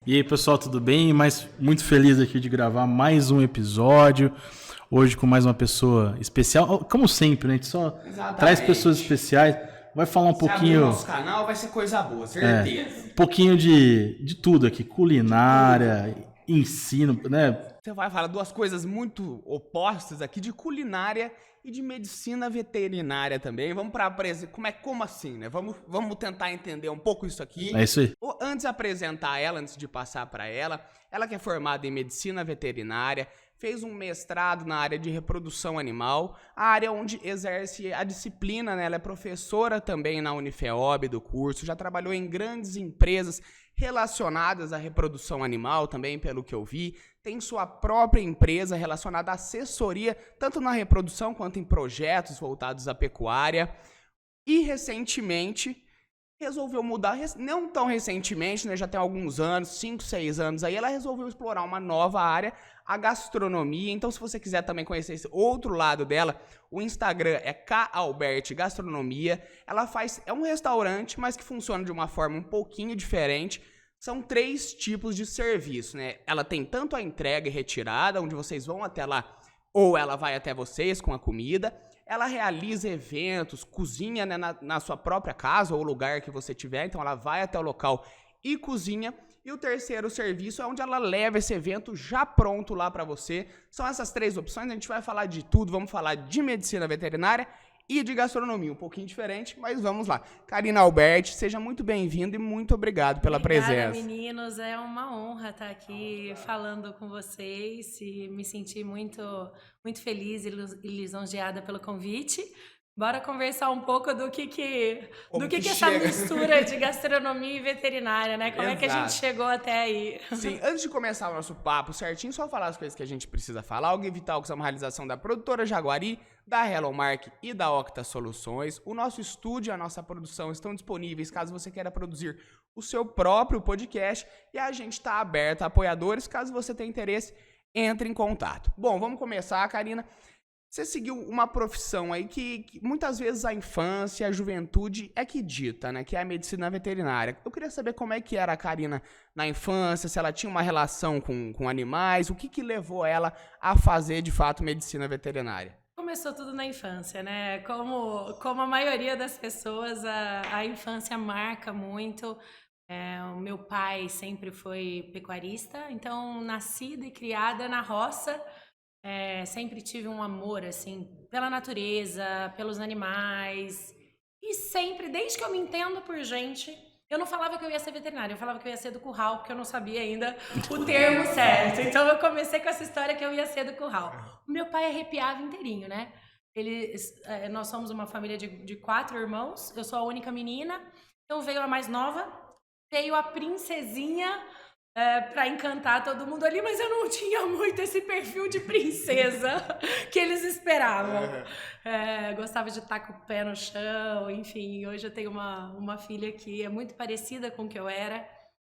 E aí, pessoal, tudo bem? Muito feliz aqui de gravar mais um episódio. Hoje com mais uma pessoa especial. Como sempre, né? A gente só traz pessoas Exatamente. especiais. Vai falar um Se abrir o nosso pouquinho, canal, vai ser coisa boa, certeza. um pouquinho de tudo aqui. De tudo. Culinária, ensino, né? Você vai falar duas coisas muito opostas aqui, de culinária e de medicina veterinária também. Vamos para apresentar. Como assim, né? Vamos tentar entender um pouco isso aqui. É isso aí. Antes de apresentar ela, antes de passar para ela que é formada em medicina veterinária, fez um mestrado na área de reprodução animal, a área onde exerce a disciplina, né? Ela é professora também na Unifeob do curso, já trabalhou em grandes empresas relacionadas à reprodução animal também, pelo que eu vi. Tem sua própria empresa relacionada à assessoria, tanto na reprodução quanto em projetos voltados à pecuária. E recentemente resolveu mudar, não tão recentemente, né, já tem alguns anos, 5, 6 anos aí, ela resolveu explorar uma nova área, a gastronomia. Então, se você quiser também conhecer esse outro lado dela, o Instagram é Kaalbert Gastronomia. Ela é um restaurante, mas que funciona de uma forma um pouquinho diferente. São 3 tipos de serviço, né? Ela tem tanto a entrega e retirada, onde vocês vão até lá, ou ela vai até vocês com a comida. Ela realiza eventos, cozinha, né, na sua própria casa ou lugar que você tiver. Então ela vai até o local e cozinha. E o terceiro serviço é onde ela leva esse evento já pronto lá para você. São essas 3 opções. A gente vai falar de tudo. Vamos falar de medicina veterinária e de gastronomia, um pouquinho diferente, mas vamos lá. Karina Albert, seja muito bem-vinda e muito obrigado pela Obrigada, presença. meninos. É uma honra estar aqui falando com vocês e me sentir muito feliz e lisonjeada pelo convite. Bora conversar um pouco do que essa chega? mistura de gastronomia e veterinária, né? Como é que a gente Exato. chegou até aí? Sim, antes de começar o nosso papo certinho, só falar as coisas que a gente precisa falar. O Give Talks é uma realização da produtora Jaguari, da Hello Mark e da Octa Soluções. O nosso estúdio e a nossa produção estão disponíveis caso você queira produzir o seu próprio podcast. E a gente está aberto a apoiadores. Caso você tenha interesse, entre em contato. Bom, vamos começar, Karina. Você seguiu uma profissão aí que muitas vezes a infância, a juventude é que dita, né? Que é a medicina veterinária. Eu queria saber como é que era a Karina na infância, se ela tinha uma relação com animais, o que levou ela a fazer, de fato, medicina veterinária. Começou tudo na infância, né? Como a maioria das pessoas, a infância marca muito. O meu pai sempre foi pecuarista, então nascida e criada na roça. Sempre tive um amor, assim, pela natureza, pelos animais. E sempre, desde que eu me entendo por gente, eu não falava que eu ia ser veterinária, eu falava que eu ia ser do curral, porque eu não sabia ainda o termo certo. Então eu comecei com essa história que eu ia ser do curral. O meu pai arrepiava inteirinho, né? Nós somos uma família de 4 irmãos, eu sou a única menina, então veio a mais nova, veio a princesinha, para encantar todo mundo ali, mas eu não tinha muito esse perfil de princesa que eles esperavam. Gostava de estar com o pé no chão, enfim. Hoje eu tenho uma filha que é muito parecida com o que eu era,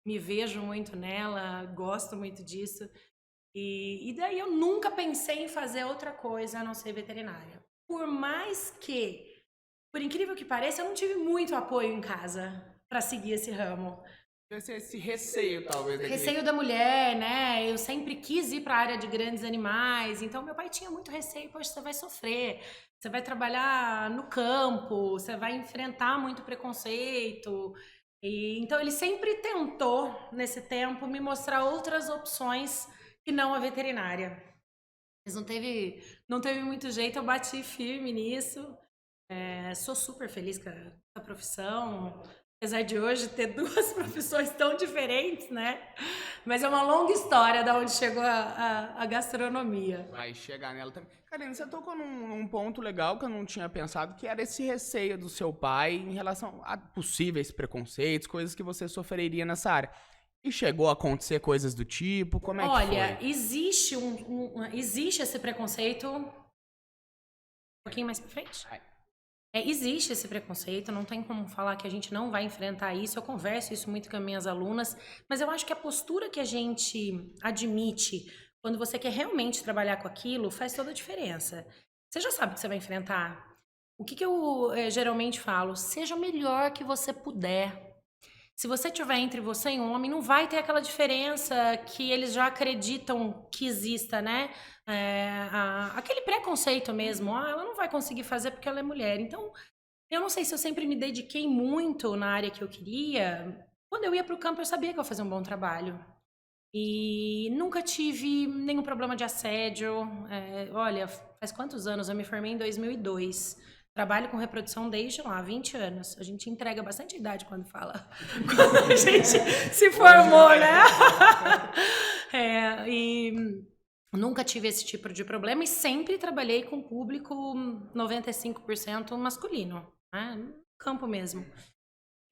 me vejo muito nela, gosto muito disso. E daí eu nunca pensei em fazer outra coisa a não ser veterinária. Por mais que, por incrível que pareça, eu não tive muito apoio em casa para seguir esse ramo. Esse receio, talvez. Receio da mulher, né? Eu sempre quis ir para a área de grandes animais, então meu pai tinha muito receio. Poxa, você vai sofrer, você vai trabalhar no campo, você vai enfrentar muito preconceito. Então ele sempre tentou, nesse tempo, me mostrar outras opções que não a veterinária. Mas não teve muito jeito, eu bati firme nisso. Sou super feliz com a profissão. Apesar de hoje ter 2 profissões tão diferentes, né? Mas é uma longa história de onde chegou a gastronomia. Vai chegar nela também. Karina, você tocou num ponto legal que eu não tinha pensado, que era esse receio do seu pai em relação a possíveis preconceitos, coisas que você sofreria nessa área. E chegou a acontecer coisas do tipo? Como é que foi? Olha, existe esse preconceito. Um pouquinho mais pra frente? Existe esse preconceito, não tem como falar que a gente não vai enfrentar isso. Eu converso isso muito com as minhas alunas, mas eu acho que a postura que a gente admite quando você quer realmente trabalhar com aquilo faz toda a diferença. Você já sabe o que você vai enfrentar. O que eu geralmente falo? Seja o melhor que você puder. Se você tiver entre você e um homem, não vai ter aquela diferença que eles já acreditam que exista, né? Aquele preconceito mesmo. Ela não vai conseguir fazer porque ela é mulher. Então, eu não sei se eu sempre me dediquei muito na área que eu queria. Quando eu ia para o campo, eu sabia que eu ia fazer um bom trabalho. E nunca tive nenhum problema de assédio. Olha, faz quantos anos? Eu me formei em 2002. Trabalho com reprodução desde lá, 20 anos. A gente entrega bastante idade quando fala. Quando a gente se formou, né? E nunca tive esse tipo de problema e sempre trabalhei com público 95% masculino, né? No campo mesmo.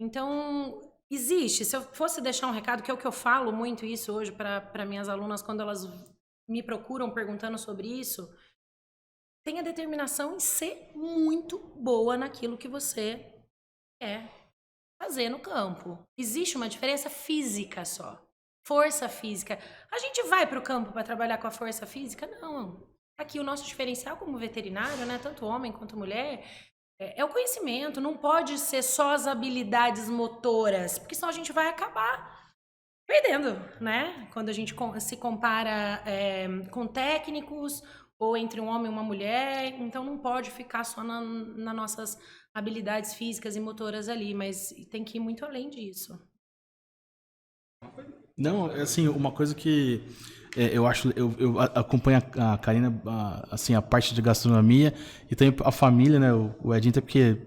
Então, existe. Se eu fosse deixar um recado, que é o que eu falo muito isso hoje para minhas alunas quando elas me procuram perguntando sobre isso, tenha determinação em ser muito boa naquilo que você quer fazer no campo. Existe uma diferença física só. Força física. A gente vai para o campo para trabalhar com a força física? Não. Aqui o nosso diferencial como veterinário, né, tanto homem quanto mulher, é o conhecimento. Não pode ser só as habilidades motoras, porque senão a gente vai acabar perdendo, né? Quando a gente se compara com técnicos ou entre um homem e uma mulher, então não pode ficar só nas nossas habilidades físicas e motoras ali, mas tem que ir muito além disso. Não, assim, uma coisa que eu acho, eu acompanho a Karina, assim, a parte de gastronomia e também a família, né, o Edinho, até porque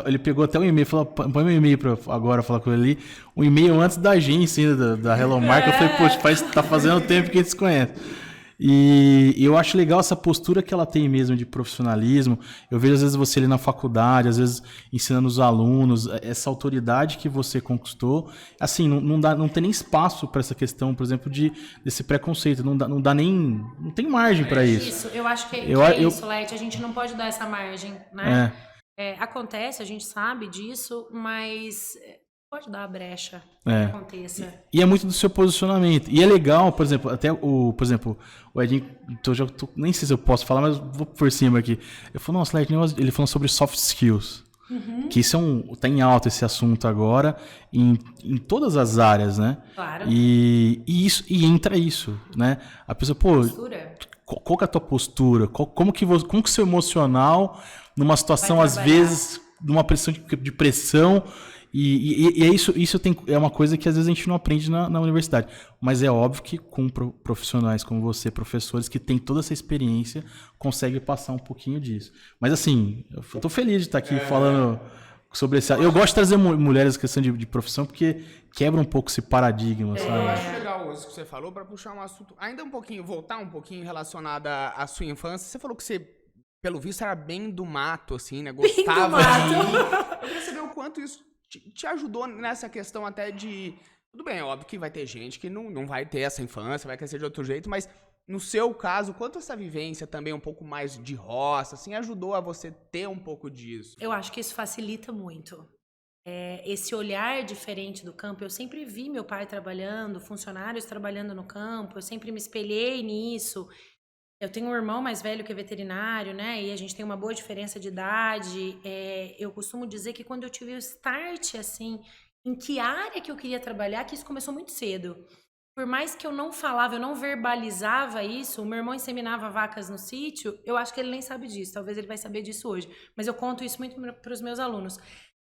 ele pegou até um e-mail, falou, põe meu e-mail pra agora falar com ele ali, um e-mail antes da agência ainda, da Hello Market, eu falei, poxa, tá fazendo tempo que a gente se conhece. E eu acho legal essa postura que ela tem mesmo de profissionalismo. Eu vejo às vezes você ali na faculdade, às vezes ensinando os alunos, essa autoridade que você conquistou. Assim, não tem nem espaço para essa questão, por exemplo, desse preconceito. Não tem margem para isso. Isso, eu acho que é isso, Leti. A gente não pode dar essa margem, né? Acontece, a gente sabe disso, mas pode dar a brecha que aconteça. E é muito do seu posicionamento. E é legal, por exemplo, o Edinho, nem sei se eu posso falar, mas vou por cima aqui. Eu falo, nossa, ele falou sobre soft skills. Que isso tá em alta esse assunto agora, em todas as áreas, né? Claro. E entra isso, né? A pessoa, postura. Qual que é a tua postura? Como que o seu emocional, numa situação, às vezes, numa pressão de pressão. E isso é uma coisa que às vezes a gente não aprende na universidade. Mas é óbvio que com profissionais como você, professores que têm toda essa experiência, conseguem passar um pouquinho disso. Mas assim, eu tô feliz de estar aqui falando sobre esse... Eu gosto de trazer mulheres em questão de profissão, porque quebra um pouco esse paradigma. Sabe? Eu acho legal isso que você falou, para puxar um assunto ainda voltar um pouquinho relacionado à sua infância. Você falou que você, pelo visto, era bem do mato, assim, né? Gostava de... Eu queria saber o quanto isso te ajudou nessa questão até de... Tudo bem, é óbvio que vai ter gente que não vai ter essa infância, vai crescer de outro jeito, mas no seu caso, quanto essa vivência também um pouco mais de roça, assim, ajudou a você ter um pouco disso? Eu acho que isso facilita muito. Esse olhar diferente do campo, eu sempre vi meu pai trabalhando, funcionários trabalhando no campo, eu sempre me espelhei nisso. Eu tenho um irmão mais velho que é veterinário, né? E a gente tem uma boa diferença de idade. Eu costumo dizer que quando eu tive o start, assim, em que área que eu queria trabalhar, que isso começou muito cedo. Por mais que eu não falava, eu não verbalizava isso, o meu irmão inseminava vacas no sítio, eu acho que ele nem sabe disso, talvez ele vai saber disso hoje. Mas eu conto isso muito para os meus alunos.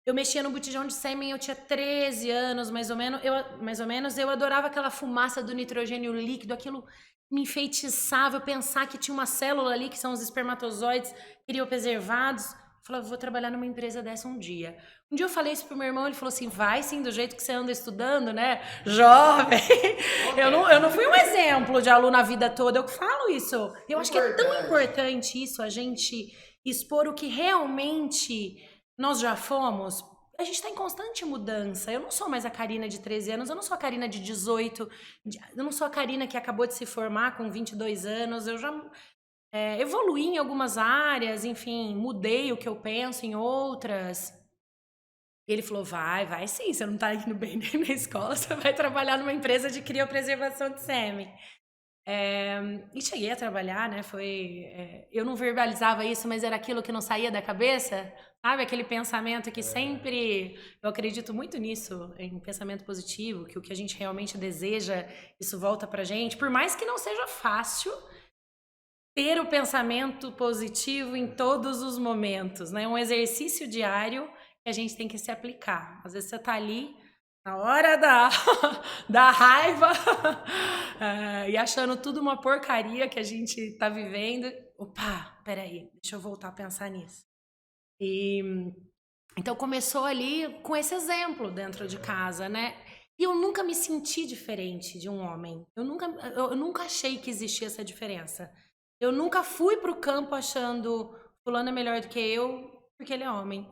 Eu mexia no botijão de sêmen, eu tinha 13 anos, mais ou menos. Eu adorava aquela fumaça do nitrogênio líquido, aquilo me enfeitiçava, eu pensar que tinha uma célula ali, que são os espermatozoides criopreservados. Eu falava, vou trabalhar numa empresa dessa um dia. Um dia eu falei isso pro meu irmão, ele falou assim, vai sim, do jeito que você anda estudando, né? Jovem! Eu não fui um exemplo de aluno a vida toda, eu falo isso. Eu acho que é tão importante isso, a gente expor o que realmente nós já fomos. A gente está em constante mudança. Eu não sou mais a Karina de 13 anos, eu não sou a Karina de 18, eu não sou a Karina que acabou de se formar com 22 anos, eu já evoluí em algumas áreas, enfim, mudei o que eu penso em outras. E ele falou, vai sim, você não está indo bem nem na escola, você vai trabalhar numa empresa de criopreservação de sêmen. E cheguei a trabalhar, né? Eu não verbalizava isso, mas era aquilo que não saía da cabeça, sabe? Aquele pensamento que sempre... Eu acredito muito nisso, em pensamento positivo, que o que a gente realmente deseja, isso volta pra gente. Por mais que não seja fácil ter o pensamento positivo em todos os momentos, né? É um exercício diário que a gente tem que se aplicar. Às vezes você tá ali na hora da raiva e achando tudo uma porcaria que a gente tá vivendo. Opa, peraí, deixa eu voltar a pensar nisso. Então começou ali com esse exemplo dentro de casa, né? E eu nunca me senti diferente de um homem. Eu nunca achei que existia essa diferença. Eu nunca fui pro campo achando fulano é melhor do que eu porque ele é homem.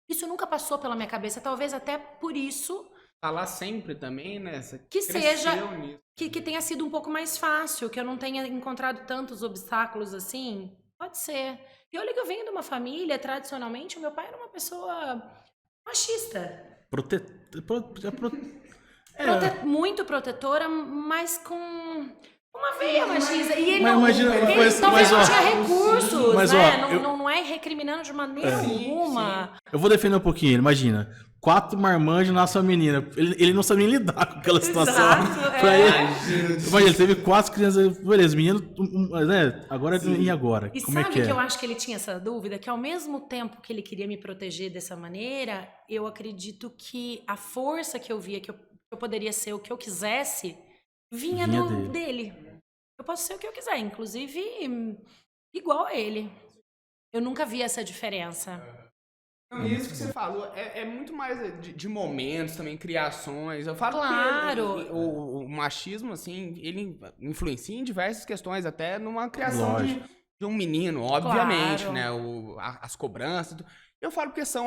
Isso nunca passou pela minha cabeça. Talvez até por isso Tá lá sempre também, né? Você que seja cresceu nisso. que tenha sido um pouco mais fácil, que eu não tenha encontrado tantos obstáculos assim. Pode ser. E olha que eu venho de uma família, tradicionalmente, o meu pai era uma pessoa machista. Muito protetora, mas com uma veia machista. E ele talvez não tinha recursos, mas, né? ó, Não é recriminando de maneira alguma. Eu vou defender um pouquinho ele. Imagina, 4 marmanjos nasce uma menina. Ele não sabia nem lidar com aquela situação. Exato, Imagina, ele teve 4 crianças. Beleza, menino, né? Agora e agora? E como sabe é que é? que eu acho que ele tinha essa dúvida? Que ao mesmo tempo que ele queria me proteger dessa maneira, eu acredito que a força que eu via que eu poderia ser o que eu quisesse vinha dele. Eu posso ser o que eu quiser, inclusive igual a ele. Eu nunca vi essa diferença. Não, isso que você falou é muito mais de momentos também, criações. Eu falo Claro. que o machismo, assim, ele influencia em diversas questões, até numa criação de um menino, obviamente, Claro. né? As cobranças. Eu falo que são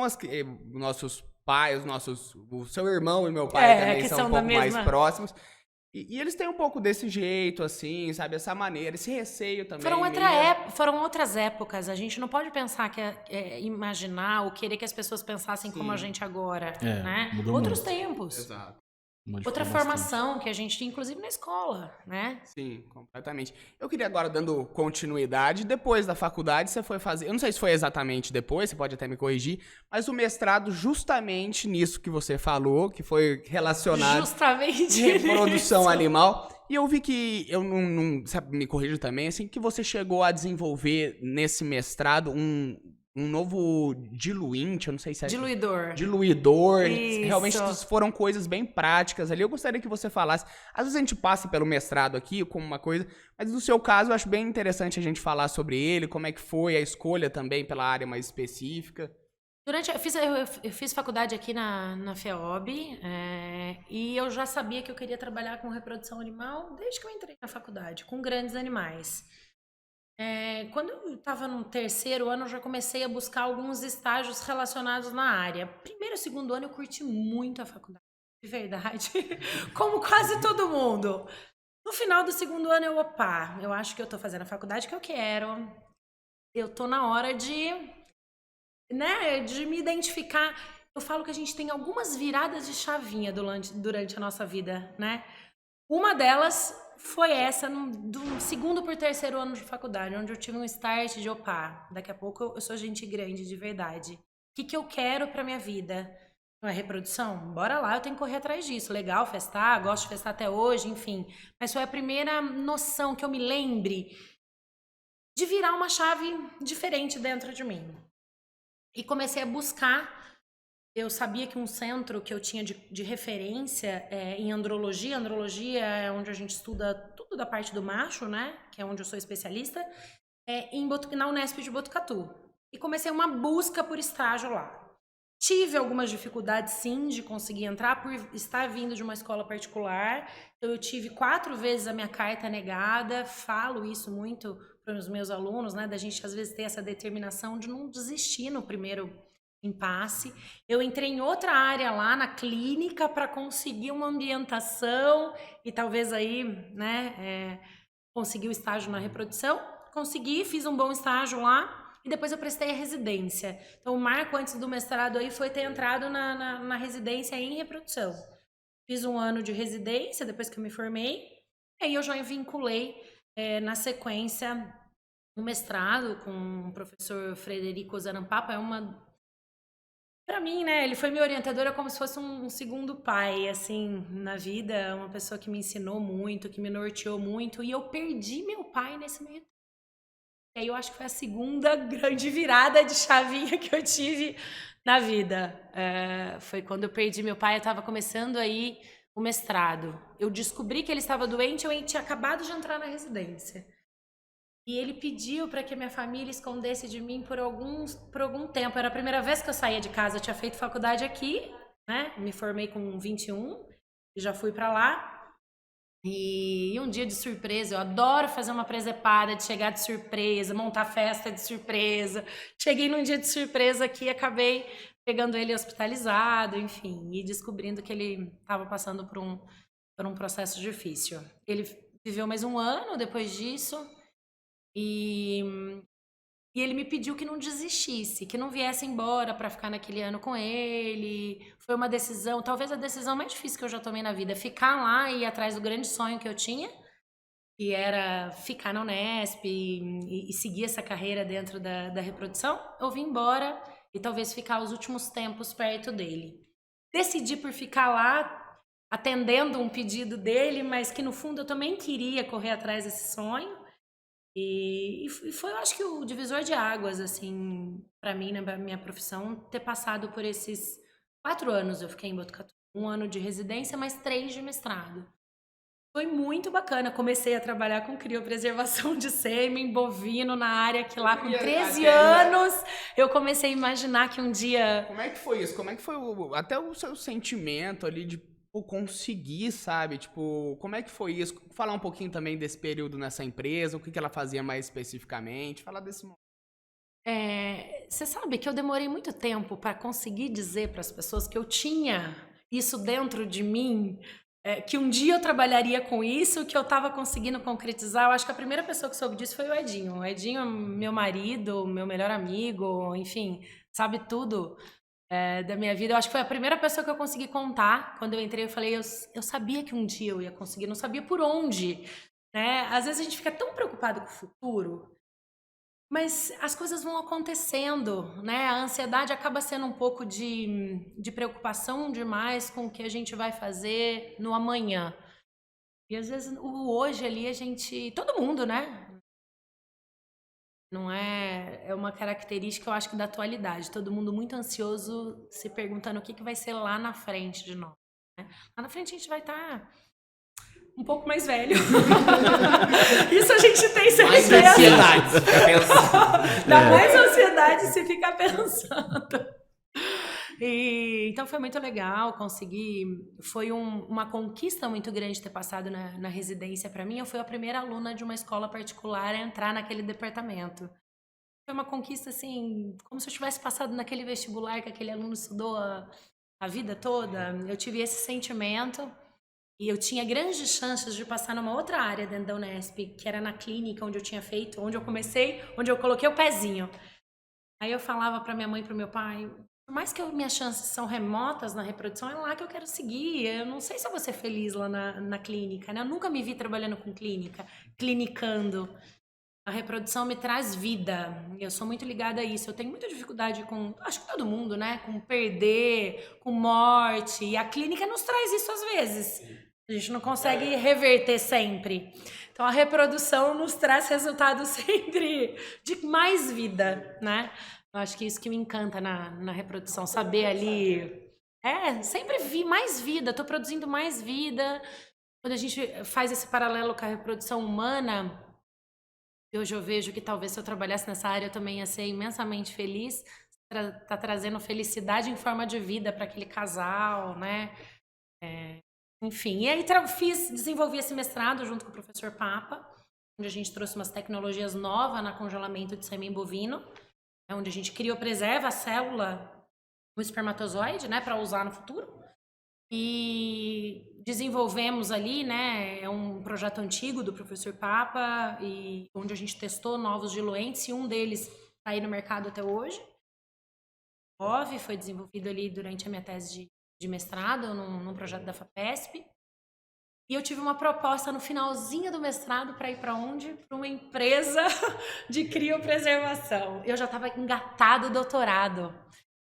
nossos pais, o seu irmão e meu pai também que são um da pouco mais mesma... próximos. E eles têm um pouco desse jeito, assim, sabe? Essa maneira, esse receio também. Foram outras épocas. A gente não pode pensar imaginar ou querer que as pessoas pensassem como a gente agora, né? Outros tempos. Exato. Outra formação que a gente tinha, inclusive na escola, né? Sim, completamente. Eu queria agora, dando continuidade, depois da faculdade você foi fazer, eu não sei se foi exatamente depois, você pode até me corrigir, mas o mestrado justamente nisso que você falou, que foi relacionado justamente reprodução nisso. animal. E eu vi que, eu não sabe, me corrijo também, assim, que você chegou a desenvolver nesse mestrado um novo diluinte, eu não sei se é... Diluidor. Isso. Realmente foram coisas bem práticas ali. Eu gostaria que você falasse. Às vezes a gente passa pelo mestrado aqui como uma coisa, mas no seu caso eu acho bem interessante a gente falar sobre ele, como é que foi a escolha também pela área mais específica. Eu fiz faculdade aqui na FEOB e eu já sabia que eu queria trabalhar com reprodução animal desde que eu entrei na faculdade, com grandes animais. Quando eu estava no 3º ano, eu já comecei a buscar alguns estágios relacionados na área. Primeiro e 2º ano, eu curti muito a faculdade, de verdade, como quase todo mundo. No final do 2º ano, eu acho que eu estou fazendo a faculdade que eu quero. Eu estou na hora de me identificar. Eu falo que a gente tem algumas viradas de chavinha durante a nossa vida, né? Uma delas foi essa, do 2º para o 3º ano de faculdade, onde eu tive um start de, daqui a pouco eu sou gente grande de verdade. O que eu quero para minha vida? Não é reprodução? Bora lá, eu tenho que correr atrás disso. Legal festar, gosto de festar até hoje, enfim. Mas foi a primeira noção que eu me lembre de virar uma chave diferente dentro de mim. E comecei a buscar. Eu sabia que um centro que eu tinha de referência em andrologia é onde a gente estuda tudo da parte do macho, né? Que é onde eu sou especialista, na Unesp de Botucatu. E comecei uma busca por estágio lá. Tive algumas dificuldades, sim, de conseguir entrar por estar vindo de uma escola particular. Eu tive 4 vezes a minha carta negada. Falo isso muito para os meus alunos, né? Da gente, às vezes, ter essa determinação de não desistir no primeiro impasse. Eu entrei em outra área lá na clínica para conseguir uma ambientação e talvez aí, né, conseguir o estágio na reprodução. Consegui, fiz um bom estágio lá e depois eu prestei a residência. Então o marco antes do mestrado aí foi ter entrado na residência em reprodução. Fiz um ano de residência depois que eu me formei E aí eu já vinculei, na sequência, o mestrado com o professor Frederico Zanampapa. Para mim, né, ele foi meu orientador, é como se fosse um segundo pai, assim, na vida, uma pessoa que me ensinou muito, que me norteou muito, e eu perdi meu pai nesse meio. E aí eu acho que foi a segunda grande virada de chavinha que eu tive na vida. Foi quando eu perdi meu pai, eu estava começando aí o mestrado. Eu descobri que ele estava doente, eu tinha acabado de entrar na residência. E ele pediu para que a minha família escondesse de mim por algum tempo. Era a primeira vez que eu saía de casa. Eu tinha feito faculdade aqui, né? Me formei com 21 e já fui para lá. E um dia de surpresa, eu adoro fazer uma presepada, de chegar de surpresa, montar festa de surpresa. Cheguei num dia de surpresa aqui e acabei pegando ele hospitalizado, enfim, e descobrindo que ele estava passando por um processo difícil. Ele viveu mais um ano depois disso. E ele me pediu que não desistisse, que não viesse embora para ficar naquele ano com ele. Foi uma decisão, talvez a decisão mais difícil que eu já tomei na vida, ficar lá e ir atrás do grande sonho que eu tinha, que era ficar na Unesp e seguir essa carreira dentro da reprodução. Eu vim embora e talvez ficar os últimos tempos perto dele. Decidi por ficar lá atendendo um pedido dele, mas que no fundo eu também queria correr atrás desse sonho. E foi, eu acho que o divisor de águas, assim, para mim, na minha profissão, ter passado por esses 4 anos. Eu fiquei em Botucatu, 1 ano de residência, mais 3 de mestrado. Foi muito bacana. Comecei a trabalhar com criopreservação de sêmen bovino na área que lá com 13 anos eu comecei a imaginar que um dia... Como é que foi isso? Como é que foi até o seu sentimento ali de conseguir, sabe? Tipo, como é que foi isso? Falar um pouquinho também desse período nessa empresa, o que ela fazia mais especificamente, falar desse momento. Você sabe que eu demorei muito tempo para conseguir dizer para as pessoas que eu tinha isso dentro de mim, que um dia eu trabalharia com isso, que eu estava conseguindo concretizar. Eu acho que a primeira pessoa que soube disso foi o Edinho. O Edinho é meu marido, meu melhor amigo, enfim, sabe tudo da minha vida. Eu acho que foi a primeira pessoa que eu consegui contar. Quando eu entrei, eu falei, eu sabia que um dia eu ia conseguir, não sabia por onde, né? Às vezes a gente fica tão preocupado com o futuro, mas as coisas vão acontecendo, né? A ansiedade acaba sendo um pouco de preocupação demais com o que a gente vai fazer no amanhã. E às vezes o hoje ali a gente... Todo mundo, né? Não é uma característica, eu acho que da atualidade. Todo mundo muito ansioso, se perguntando o que vai ser lá na frente de nós, né? Lá na frente a gente vai estar um pouco mais velho. Isso a gente tem certeza. Mais ansiedade, você fica pensando. Dá mais ansiedade se ficar pensando. Então foi muito legal conseguir. Foi uma conquista muito grande ter passado na residência para mim. Eu fui a primeira aluna de uma escola particular a entrar naquele departamento. Foi uma conquista assim, como se eu tivesse passado naquele vestibular que aquele aluno estudou a vida toda. Eu tive esse sentimento e eu tinha grandes chances de passar numa outra área dentro da Unesp, que era na clínica onde eu tinha feito, onde eu comecei, onde eu coloquei o pezinho. Aí eu falava para minha mãe e para meu pai, por mais que minhas chances são remotas na reprodução, é lá que eu quero seguir. Eu não sei se eu vou ser feliz lá na clínica, né? Eu nunca me vi trabalhando com clínica, clinicando. A reprodução me traz vida. Eu sou muito ligada a isso. Eu tenho muita dificuldade com, acho que todo mundo, né? Com perder, com morte. E a clínica nos traz isso às vezes. A gente não consegue reverter sempre. Então a reprodução nos traz resultados sempre de mais vida, né? Eu acho que isso que me encanta na reprodução, saber ali... sempre vi mais vida, estou produzindo mais vida. Quando a gente faz esse paralelo com a reprodução humana, hoje eu vejo que talvez se eu trabalhasse nessa área eu também ia ser imensamente feliz. Tá trazendo felicidade em forma de vida para aquele casal, né? Enfim, e aí desenvolvi esse mestrado junto com o professor Papa, onde a gente trouxe umas tecnologias novas na congelamento de sêmen bovino, onde a gente criopreserva a célula no espermatozoide, né, para usar no futuro. E desenvolvemos ali, né, é um projeto antigo do professor Papa, e onde a gente testou novos diluentes, e um deles está aí no mercado até hoje. O OV foi desenvolvido ali durante a minha tese de mestrado, num projeto da FAPESP. E eu tive uma proposta no finalzinho do mestrado para ir para onde? Para uma empresa de criopreservação. Eu já estava engatado o doutorado.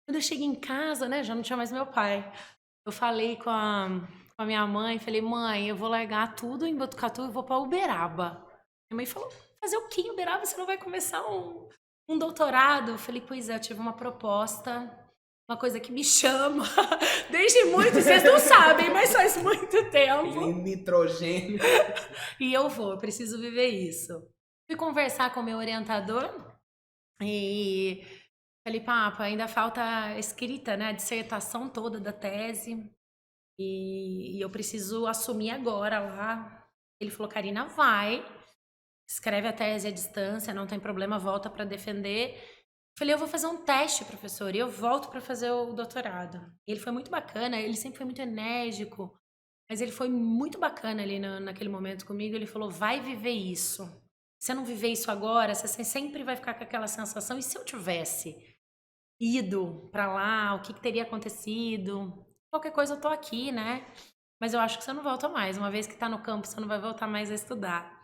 Quando eu cheguei em casa, né, já não tinha mais meu pai. Eu falei com a minha mãe, falei, mãe, eu vou largar tudo em Botucatu e vou para Uberaba. Minha mãe falou, fazer o quê em Uberaba? Você não vai começar um doutorado? Eu falei, pois é, eu tive uma proposta, uma coisa que me chama desde muito, vocês não sabem, mas faz muito tempo. Em nitrogênio. E eu preciso viver isso. Fui conversar com o meu orientador e falei, papa, ainda falta a escrita, né, a dissertação toda da tese e eu preciso assumir agora lá. Ele falou, Karina, vai, escreve a tese à distância, não tem problema, volta para defender. Falei, eu vou fazer um teste, professor, e eu volto para fazer o doutorado. Ele foi muito bacana, ele sempre foi muito enérgico, mas ele foi muito bacana ali naquele momento comigo. Ele falou, vai viver isso. Se você não viver isso agora, você sempre vai ficar com aquela sensação. E se eu tivesse ido para lá, o que teria acontecido? Qualquer coisa eu tô aqui, né? Mas eu acho que você não volta mais. Uma vez que tá no campo, você não vai voltar mais a estudar.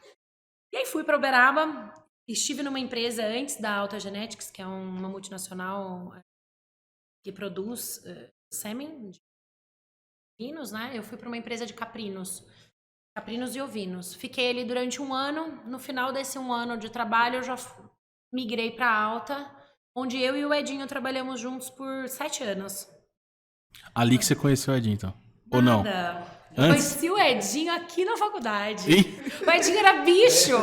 E aí fui para Uberaba. Estive numa empresa antes da Alta Genetics, que é uma multinacional que produz sêmen de ovinos, né? Eu fui para uma empresa de caprinos e ovinos. Fiquei ali durante 1 ano. No final desse 1 ano de trabalho, eu já migrei para a Alta, onde eu e o Edinho trabalhamos juntos por 7 anos. Ali que você conheceu o Edinho, então? Ou não? Nada. Antes? Conheci o Edinho aqui na faculdade. Ih. O Edinho era bicho.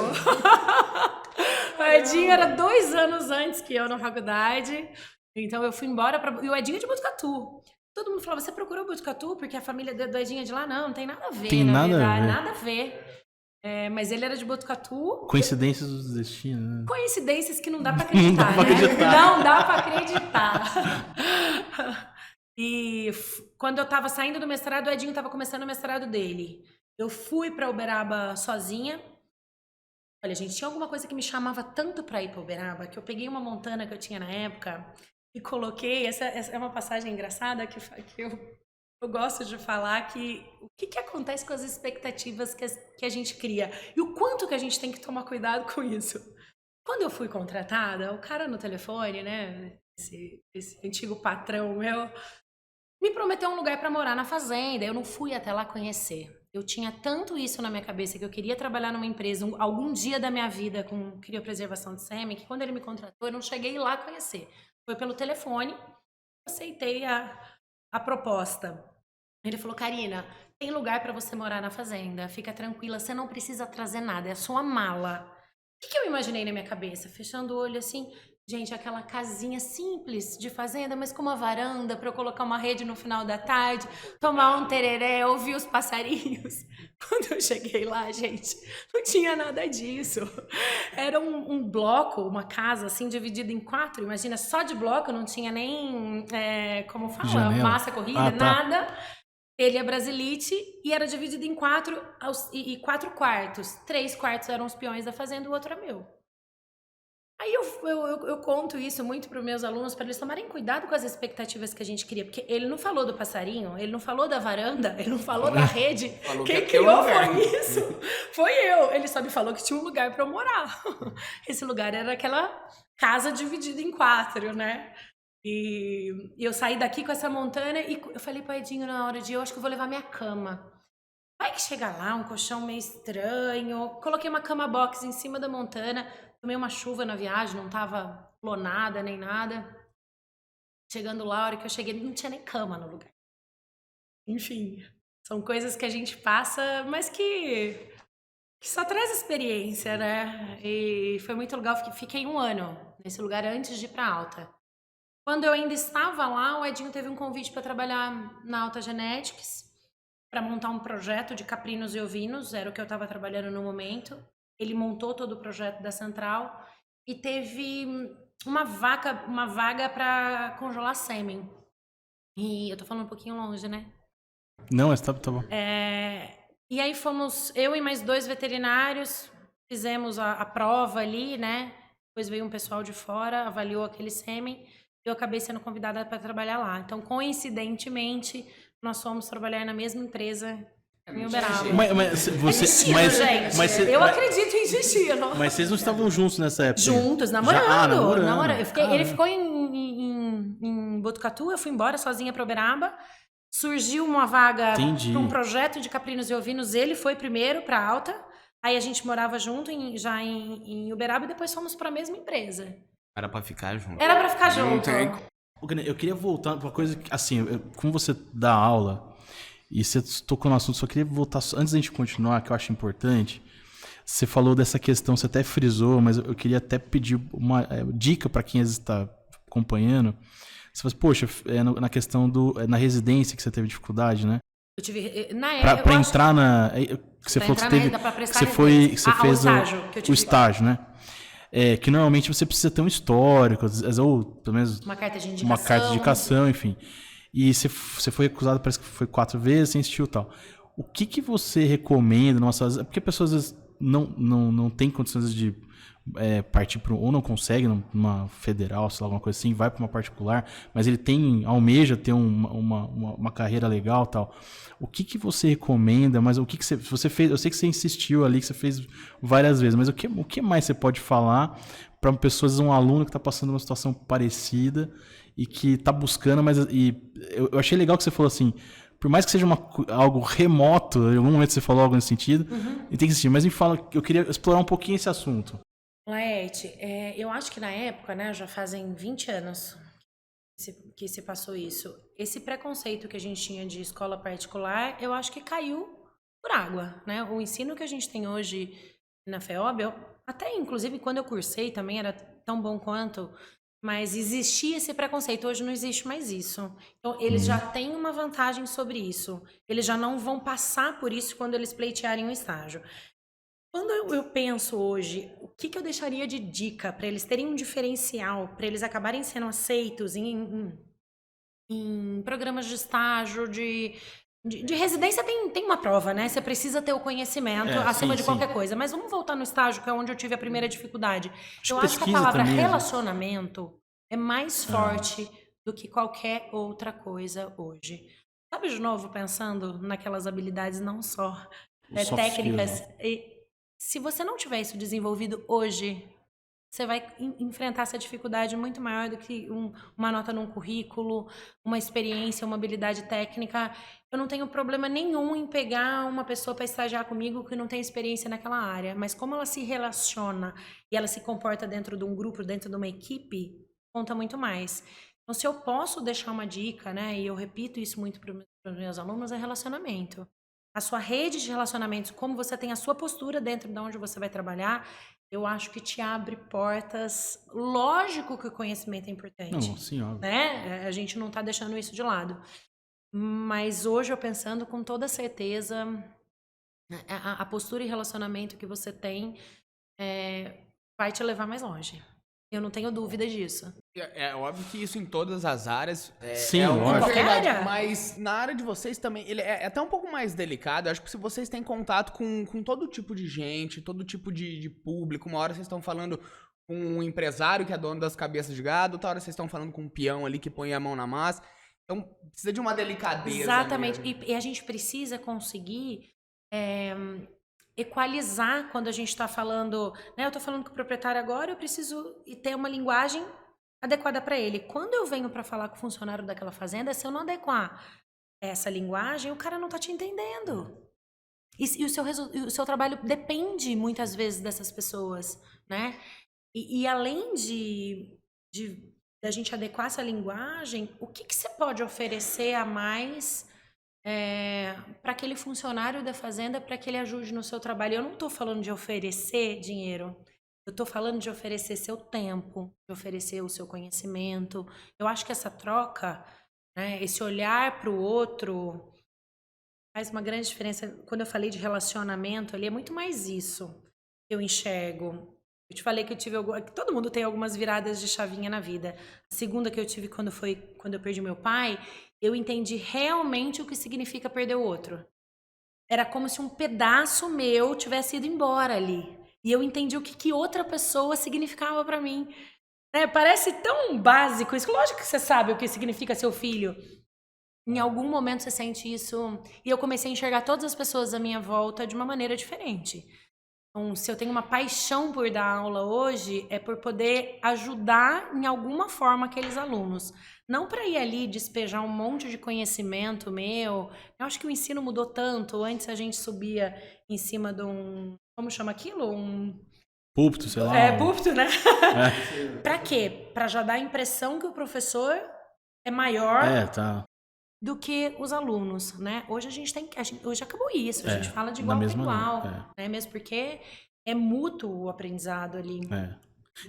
O Edinho era 2 anos antes que eu na faculdade. Então eu fui embora para... E o Edinho é de Botucatu. Todo mundo falava, você procurou Botucatu porque a família do Edinho é de lá? Não tem nada a ver, Tem na nada verdade. a ver. Nada a ver. Mas ele era de Botucatu. Coincidências do destino, né? Coincidências que não dá pra acreditar, Não dá pra né? acreditar. Não dá pra acreditar. E quando eu tava saindo do mestrado, o Edinho tava começando o mestrado dele. Eu fui pra Uberaba sozinha. Olha, gente, tinha alguma coisa que me chamava tanto pra ir pra Uberaba, que eu peguei uma Montana que eu tinha na época e coloquei... Essa é uma passagem engraçada que eu gosto de falar, que o que acontece com as expectativas que a gente cria e o quanto que a gente tem que tomar cuidado com isso. Quando eu fui contratada, o cara no telefone, né, esse antigo patrão meu, me prometeu um lugar para morar na fazenda. Eu não fui até lá conhecer. Eu tinha tanto isso na minha cabeça que eu queria trabalhar numa empresa algum dia da minha vida com criopreservação de sêmen, que quando ele me contratou, eu não cheguei lá conhecer. Foi pelo telefone, aceitei a proposta. Ele falou, Karina, tem lugar para você morar na fazenda, fica tranquila, você não precisa trazer nada, é a sua mala. O que eu imaginei na minha cabeça? Fechando o olho assim, gente, aquela casinha simples de fazenda, mas com uma varanda para eu colocar uma rede no final da tarde, tomar um tereré, ouvir os passarinhos. Quando eu cheguei lá, gente, não tinha nada disso. Era um bloco, uma casa assim, dividida em 4. Imagina, só de bloco, não tinha nem, como fala, Janela. massa corrida, Ah, tá. nada. Ele é Brasilite e era dividido em 4 quartos. 3 quartos eram os peões da fazenda, o outro é meu. Aí eu conto isso muito para os meus alunos, para eles tomarem cuidado com as expectativas que a gente cria. Porque ele não falou do passarinho, ele não falou da varanda, ele não falou da rede. Falou Quem que é teu criou lugar. foi isso. Foi eu. Ele só me falou que tinha um lugar para eu morar. Esse lugar era aquela casa dividida em 4, né? E eu saí daqui com essa Montana e eu falei pro Edinho na hora de eu acho que eu vou levar minha cama. Vai que chega lá, um colchão meio estranho. Coloquei uma cama box em cima da Montana. Tomei uma chuva na viagem, não tava lonada nem nada. Chegando lá, a hora que eu cheguei, não tinha nem cama no lugar. Enfim, são coisas que a gente passa, mas que só traz experiência, né? E foi muito legal, fiquei 1 ano nesse lugar antes de ir pra Alta. Quando eu ainda estava lá, o Edinho teve um convite para trabalhar na Alta Genetics, para montar um projeto de caprinos e ovinos, era o que eu estava trabalhando no momento. Ele montou todo o projeto da central e teve uma vaga para congelar sêmen. E eu tô falando um pouquinho longe, né? Não, mas tá bom. E aí fomos, eu e mais 2 veterinários, fizemos a prova ali, né? Depois veio um pessoal de fora, avaliou aquele sêmen. Eu acabei sendo convidada para trabalhar lá. Então, coincidentemente, nós fomos trabalhar na mesma empresa Em Uberaba. Mas Eu acredito em destino. Mas vocês não estavam juntos nessa época? Juntos, namorando. Namorando. Ele ficou em Botucatu, eu fui embora sozinha para Uberaba. Surgiu uma vaga para um projeto de caprinos e ovinos, ele foi primeiro para Alta. Aí a gente morava junto já em Uberaba e depois fomos para a mesma empresa. Era para ficar junto. Era para ficar junto. Eu queria voltar para uma coisa que, assim, como você dá aula e você tocou no assunto, só queria voltar, antes da gente continuar, que eu acho importante. Você falou dessa questão, você até frisou, mas eu queria até pedir uma dica para quem está acompanhando. Você fala, poxa, na questão na residência que você teve dificuldade, né? Eu tive, na época, para entrar na... Que você falou que você teve... Que você fez o estágio, né? Que normalmente você precisa ter um histórico, ou pelo menos uma carta de indicação, enfim. E você foi recusado, parece que foi 4 vezes, sem assistir e tal. O que você recomenda? Porque pessoas às vezes não tem condições de partir para ou não consegue numa federal, sei lá, alguma coisa assim, vai para uma particular, mas ele almeja ter uma carreira legal, tal. O que você recomenda? Mas o que você fez? Eu sei que você insistiu ali, que você fez várias vezes, mas o que mais você pode falar para pessoas, um aluno que está passando uma situação parecida e que está buscando, mas eu achei legal que você falou assim, por mais que seja algo remoto, em algum momento você falou algo nesse sentido, e tem que insistir, mas me fala, eu queria explorar um pouquinho esse assunto. Laerte, eu acho que na época, né, já fazem 20 anos que se passou isso. Esse preconceito que a gente tinha de escola particular, eu acho que caiu por água, né? O ensino que a gente tem hoje na FEOB, até inclusive quando eu cursei também era tão bom quanto, mas existia esse preconceito, hoje não existe mais isso. Então, eles já têm uma vantagem sobre isso. Eles já não vão passar por isso quando eles pleitearem um estágio. Quando eu penso hoje, o que eu deixaria de dica para eles terem um diferencial, para eles acabarem sendo aceitos em programas de estágio, de residência tem uma prova, né? Você precisa ter o conhecimento acima de qualquer coisa. Mas vamos voltar no estágio, que é onde eu tive a primeira dificuldade. Eu acho que a palavra relacionamento é mais forte do que qualquer outra coisa hoje. Sabe, de novo, pensando naquelas habilidades não só técnicas... Se você não tiver isso desenvolvido hoje, você vai enfrentar essa dificuldade muito maior do que uma nota num currículo, uma experiência, uma habilidade técnica. Eu não tenho problema nenhum em pegar uma pessoa para estagiar comigo que não tem experiência naquela área, mas como ela se relaciona e ela se comporta dentro de um grupo, dentro de uma equipe, conta muito mais. Então, se eu posso deixar uma dica, né, e eu repito isso muito para os meus alunos, é relacionamento. A sua rede de relacionamentos, como você tem a sua postura dentro de onde você vai trabalhar, eu acho que te abre portas. Lógico que o conhecimento é importante. Não, sim, óbvio. Né? A gente não está deixando isso de lado. Mas hoje, eu pensando com toda certeza, a postura e relacionamento que você tem vai te levar mais longe. Eu não tenho dúvida disso. É óbvio que isso em todas as áreas sim, uma verdade, área? Mas na área de vocês também, ele é até um pouco mais delicado. Eu acho que se vocês têm contato com todo tipo de gente, todo tipo de público, uma hora vocês estão falando com um empresário que é dono das cabeças de gado, outra hora vocês estão falando com um peão ali que põe a mão na massa. Então precisa de uma delicadeza. Exatamente. E a gente precisa conseguir... equalizar quando a gente está falando, né? Eu estou falando com o proprietário agora, eu preciso ter uma linguagem adequada para ele. Quando eu venho para falar com o funcionário daquela fazenda, se eu não adequar essa linguagem, o cara não está te entendendo. E o seu trabalho depende muitas vezes dessas pessoas, né? E além da gente adequar essa linguagem, o que você pode oferecer a mais para aquele funcionário da fazenda, para que ele ajude no seu trabalho? Eu não estou falando de oferecer dinheiro, eu estou falando de oferecer seu tempo, de oferecer o seu conhecimento. Eu acho que essa troca, né, esse olhar para o outro, faz uma grande diferença. Quando eu falei de relacionamento ali, é muito mais isso que eu enxergo. Eu te falei que todo mundo tem algumas viradas de chavinha na vida. A segunda que eu tive quando eu perdi meu pai, eu entendi realmente o que significa perder o outro. Era como se um pedaço meu tivesse ido embora ali. E eu entendi o que outra pessoa significava para mim. Parece tão básico isso. Lógico que você sabe o que significa seu filho. Em algum momento você sente isso. E eu comecei a enxergar todas as pessoas à minha volta de uma maneira diferente. Então, se eu tenho uma paixão por dar aula hoje, é por poder ajudar em alguma forma aqueles alunos. Não para ir ali despejar um monte de conhecimento meu. Eu acho que o ensino mudou tanto. Antes a gente subia em cima de um... Como chama aquilo? Púlpito, sei lá. Púlpito, né? É. Para quê? Para já dar a impressão que o professor é maior Tá. do que os alunos, né? Hoje a gente hoje acabou isso, a gente fala de igual para igual, né? Mesmo porque é mútuo o aprendizado ali.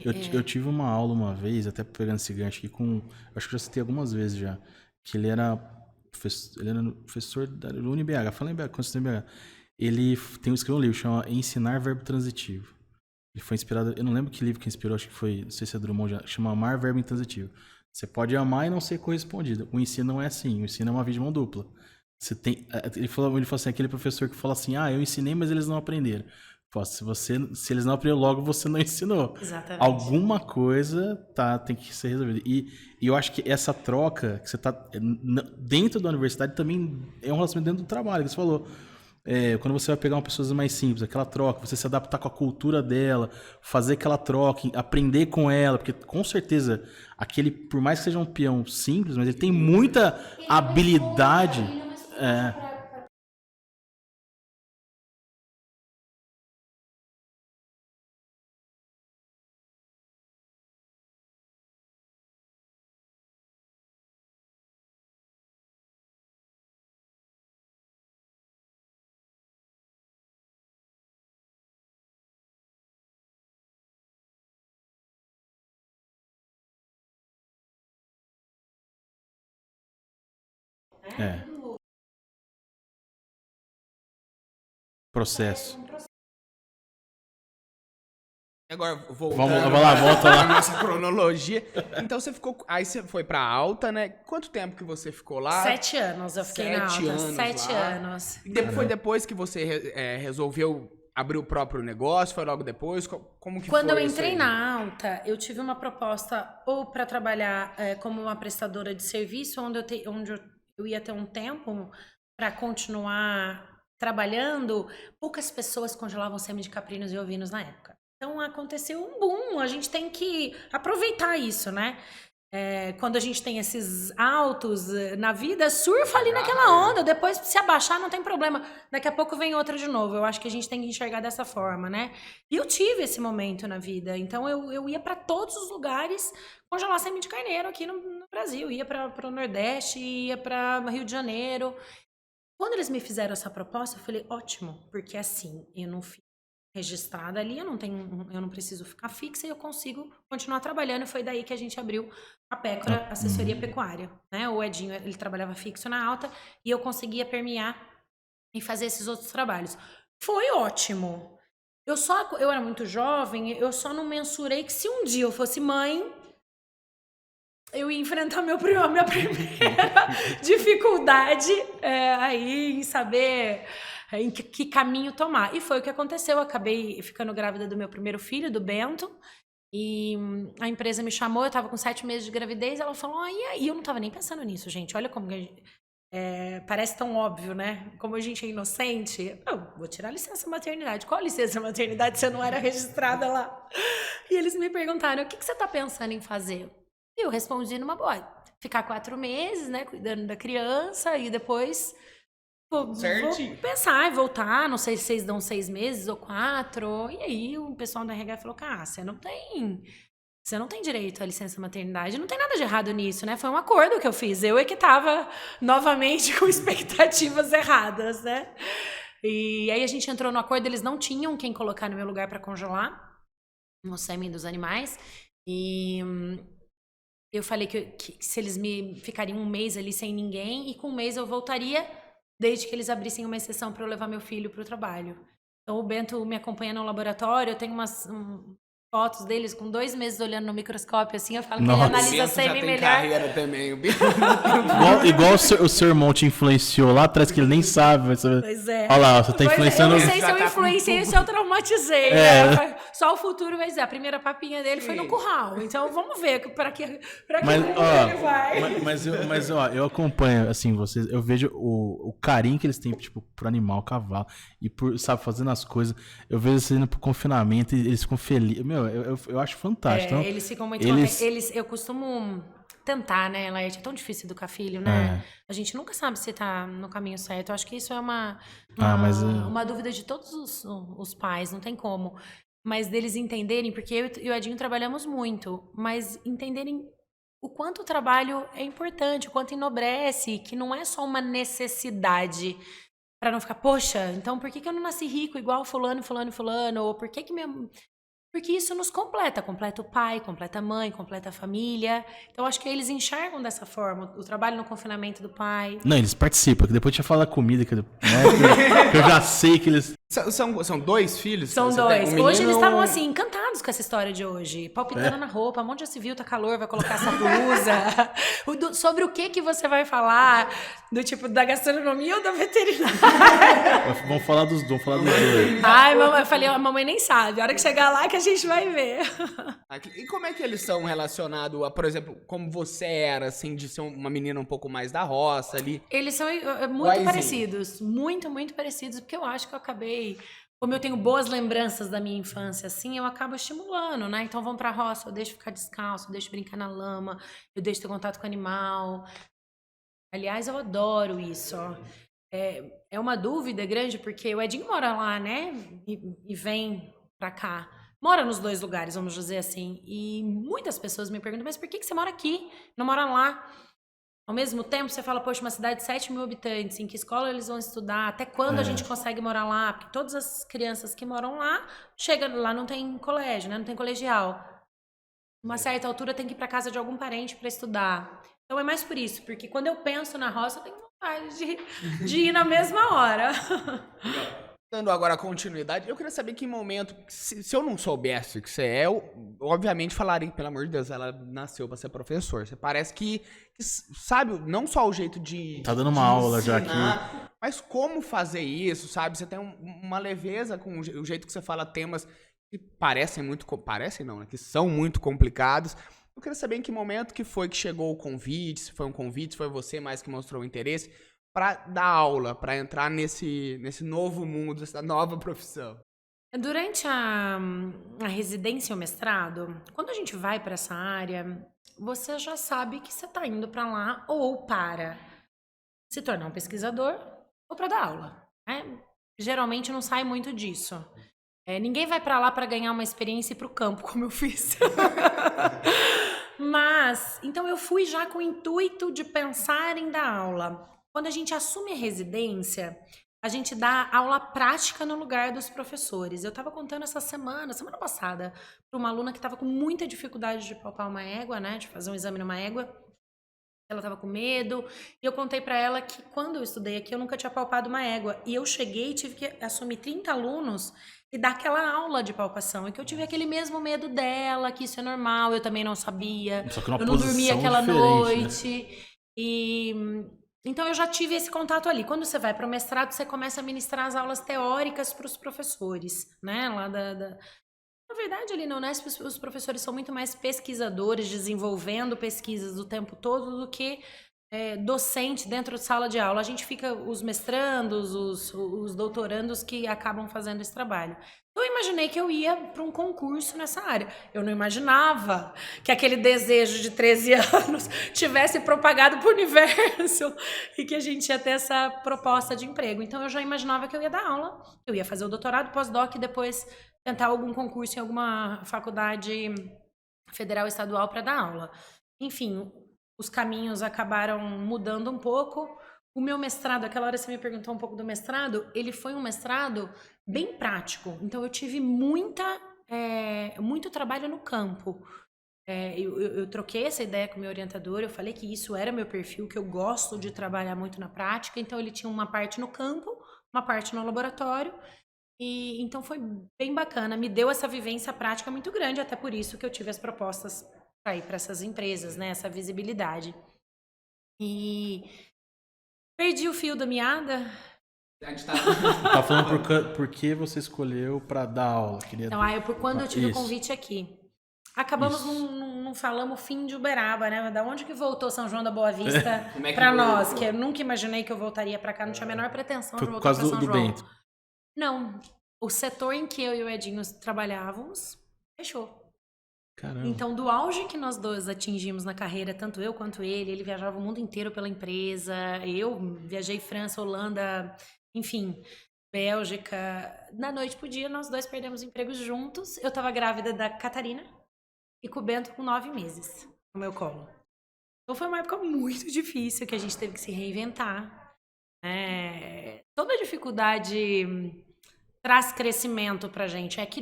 Eu tive uma aula uma vez, até pegando esse gancho aqui, acho que eu já citei algumas vezes já, que ele era professor da UniBH, fala em BH, quando você tem BH. Ele escreveu um livro, chama Ensinar Verbo Transitivo. Ele foi inspirado, eu não lembro que livro que inspirou, acho que foi, não sei se é Drummond, chama Amar Verbo Intransitivo. Você pode amar e não ser correspondido. O ensino não é assim, o ensino é uma via de mão dupla. Ele falou assim, aquele professor que fala assim, eu ensinei, mas eles não aprenderam. Pô, se eles não aprenderam logo, você não ensinou. Exatamente. Alguma coisa tem que ser resolvida. E eu acho que essa troca que você tá dentro da universidade também é um relacionamento dentro do trabalho, que você falou. Quando você vai pegar uma pessoa mais simples, aquela troca, você se adaptar com a cultura dela, fazer aquela troca, aprender com ela, porque com certeza por mais que seja um peão simples, mas ele tem muita habilidade. Processo. Agora, voltando Vamos lá, volta lá. na nossa cronologia. Então você ficou. Aí você foi pra alta, né? Quanto tempo que você ficou lá? 7 anos eu fiquei na alta. 7 anos. Foi depois que você resolveu abrir o próprio negócio? Foi logo depois? Como que Quando foi eu entrei isso aí? na alta, eu tive uma proposta ou para trabalhar como uma prestadora de serviço, onde eu ia ter um tempo para continuar trabalhando. Poucas pessoas congelavam sêmen de caprinos e ovinos na época. Então aconteceu um boom, a gente tem que aproveitar isso, né? Quando a gente tem esses altos na vida, surfa ali naquela onda, depois se abaixar não tem problema, daqui a pouco vem outra de novo. Eu acho que a gente tem que enxergar dessa forma, né? E eu tive esse momento na vida, então eu ia para todos os lugares congelar sêmen de carneiro aqui no Brasil, ia para o Nordeste, ia para Rio de Janeiro. Quando eles me fizeram essa proposta, eu falei, ótimo, porque assim, eu não fico registrada ali, eu não preciso ficar fixa e eu consigo continuar trabalhando. Foi daí que a gente abriu a Pécora Assessoria Pecuária, né? O Edinho, ele trabalhava fixo na alta e eu conseguia permear e fazer esses outros trabalhos. Foi ótimo. Eu era muito jovem, eu só não mensurei que se um dia eu fosse mãe, eu ia enfrentar minha primeira dificuldade aí em saber em que caminho tomar. E foi o que aconteceu. Eu acabei ficando grávida do meu primeiro filho, do Bento. E a empresa me chamou, eu estava com 7 meses de gravidez. Ela falou, e aí? Eu não estava nem pensando nisso, gente. Olha como parece tão óbvio, né? Como a gente é inocente. Eu vou tirar a licença maternidade. Qual licença maternidade? Você não era registrada lá. E eles me perguntaram, o que você está pensando em fazer? E eu respondi numa boa. Ficar 4 meses, né? Cuidando da criança e depois... Vou pensar e voltar, não sei se vocês dão 6 meses ou 4. E aí o pessoal da RH falou, você não tem direito à licença maternidade. Não tem nada de errado nisso, né? Foi um acordo que eu fiz. Eu é que tava novamente com expectativas erradas, né? E aí a gente entrou no acordo, eles não tinham quem colocar no meu lugar para congelar o sêmen dos animais. E eu falei que se eles me ficariam 1 mês ali sem ninguém, e com 1 mês eu voltaria, desde que eles abrissem uma exceção para eu levar meu filho para o trabalho. Então, o Bento me acompanha no laboratório, eu tenho fotos deles com 2 meses olhando no microscópio, assim, eu falo que Nossa. ele analisa Bento já sêmen tem melhor. carreira também, o Bento. Igual o seu irmão te influenciou lá atrás, que ele nem sabe. Mas... Pois é. Olha lá, você tá Pois é, influenciando... eu não sei se Já eu tá com influenciei ou tudo. se eu traumatizei, né? Só o futuro vai dizer. A primeira papinha dele foi no curral. Então, vamos ver para que Mas, rumo ó, ele vai. mas, ó, eu acompanho, assim, vocês, eu vejo o carinho que eles têm, tipo, pro animal, cavalo, e por, sabe, fazendo as coisas. Eu vejo eles indo pro confinamento e eles ficam felizes. Meu, eu acho fantástico. Então, Eles ficam muito eles- contentes. Eu costumo tentar, né, Laerte? É tão difícil educar filho, né? A gente nunca sabe se tá no caminho certo. Eu acho que isso é uma dúvida de todos os pais, não tem como. Mas deles entenderem, porque eu e o Edinho trabalhamos muito, mas entenderem o quanto o trabalho é importante, o quanto enobrece, que não é só uma necessidade para não ficar, poxa, então por que eu não nasci rico igual fulano, fulano, fulano? Ou por que porque isso nos completa o pai, completa a mãe, completa a família. Então, acho que eles enxergam dessa forma o trabalho no confinamento do pai. Não, eles participam, que depois a gente fala da comida, que eu já sei que eles... São 2 filhos? São Você 2. tem um menino Hoje eles e estavam um- assim, encantados com essa história de hoje. Palpitando na roupa, onde já se viu, tá calor, vai colocar essa blusa. Sobre o que você vai falar? Do tipo, da gastronomia ou da veterinária? Vamos falar dos dois. Ai, mamãe, eu falei, a mamãe nem sabe. A hora que chegar lá que a gente vai ver. E como é que eles são relacionados a, por exemplo, como você era, assim, de ser uma menina um pouco mais da roça ali? Eles são muito Iguaizinho. parecidos. Muito, muito parecidos. Porque eu acho que eu acabei... Como eu tenho boas lembranças da minha infância, assim, eu acabo estimulando, né? Então, vamos pra roça, eu deixo ficar descalço, eu deixo brincar na lama, eu deixo ter contato com o animal. Aliás, eu adoro isso, ó. É uma dúvida grande, porque o Edinho mora lá, né? E vem pra cá. Mora nos 2 lugares, vamos dizer assim. E muitas pessoas me perguntam, mas por que você mora aqui? Não mora lá? Ao mesmo tempo, você fala, poxa, uma cidade de 7 mil habitantes, em que escola eles vão estudar? Até quando a gente consegue morar lá? Porque todas as crianças que moram lá, chegam lá, não tem colégio, né? Não tem colegial. Uma certa altura tem que ir para casa de algum parente para estudar. Então é mais por isso, porque quando eu penso na roça, eu tenho vontade de ir na mesma hora. Dando agora continuidade, eu queria saber que momento, se eu não soubesse o que você é, eu obviamente falaria, pelo amor de Deus, ela nasceu pra ser professor. Você parece que sabe, não só o jeito de... Tá dando uma de aula já ensinar, mas como fazer isso, sabe? Você tem uma leveza com o jeito que você fala temas que parecem muito... Parecem não, né? Que são muito complicados. Eu queria saber em que momento que foi que chegou o convite, se foi um convite, se foi você mais que mostrou o interesse, para dar aula, para entrar nesse novo mundo, essa nova profissão. Durante a residência ou mestrado, quando a gente vai para essa área, você já sabe que você está indo para lá ou para se tornar um pesquisador ou para dar aula, né? Geralmente não sai muito disso. Ninguém vai para lá para ganhar uma experiência e ir para o campo, como eu fiz. Mas, então eu fui já com o intuito de pensar em dar aula. Quando a gente assume a residência, a gente dá aula prática no lugar dos professores. Eu estava contando essa semana passada, para uma aluna que estava com muita dificuldade de palpar uma égua, né, de fazer um exame numa égua. Ela estava com medo. E eu contei para ela que quando eu estudei aqui, eu nunca tinha palpado uma égua. E eu cheguei e tive que assumir 30 alunos e dar aquela aula de palpação. E que eu tive aquele mesmo medo dela, que isso é normal, eu também não sabia. Só que numa eu não dormia posição aquela diferente, noite. Né? Então, eu já tive esse contato ali. Quando você vai para o mestrado, você começa a ministrar as aulas teóricas para os professores, né? Lá Na verdade, ali na Unesp, os professores são muito mais pesquisadores, desenvolvendo pesquisas o tempo todo, do que docente dentro de sala de aula. A gente fica, os mestrandos, os doutorandos que acabam fazendo esse trabalho. Eu imaginei que eu ia para um concurso nessa área. Eu não imaginava que aquele desejo de 13 anos tivesse propagado para o universo e que a gente ia ter essa proposta de emprego. Então, eu já imaginava que eu ia dar aula, eu ia fazer o doutorado, pós-doc e depois tentar algum concurso em alguma faculdade federal ou estadual para dar aula. Enfim, os caminhos acabaram mudando um pouco. O meu mestrado, aquela hora você me perguntou um pouco do mestrado, ele foi um mestrado bem prático. Então, eu tive muito trabalho no campo. Eu troquei essa ideia com o meu orientador, eu falei que isso era meu perfil, que eu gosto de trabalhar muito na prática. Então, ele tinha uma parte no campo, uma parte no laboratório. E então foi bem bacana, me deu essa vivência prática muito grande, até por isso que eu tive as propostas para ir para essas empresas, né, essa visibilidade. E perdi o fio da meada. A gente tá... Tá falando por que você escolheu pra dar aula. Queria... Então, quando eu tive o Isso. convite aqui. Acabamos, Isso. não falamos o fim de Uberaba, né? Da onde que voltou São João da Boa Vista Como é que pra foi? nós? Que eu nunca imaginei que eu voltaria pra cá, não tinha a menor pretensão de Foi por voltar causa pra São do João. Bento. Não, o setor em que eu e o Edinho trabalhávamos fechou. Caramba. Então, do auge que nós dois atingimos na carreira, tanto eu quanto ele viajava o mundo inteiro pela empresa, eu viajei França, Holanda, enfim, Bélgica. Da noite pro dia, nós dois perdemos empregos juntos. Eu tava grávida da Catarina e com o Bento com 9 meses no meu colo. Então, foi uma época muito difícil que a gente teve que se reinventar. Toda dificuldade traz crescimento pra gente. É que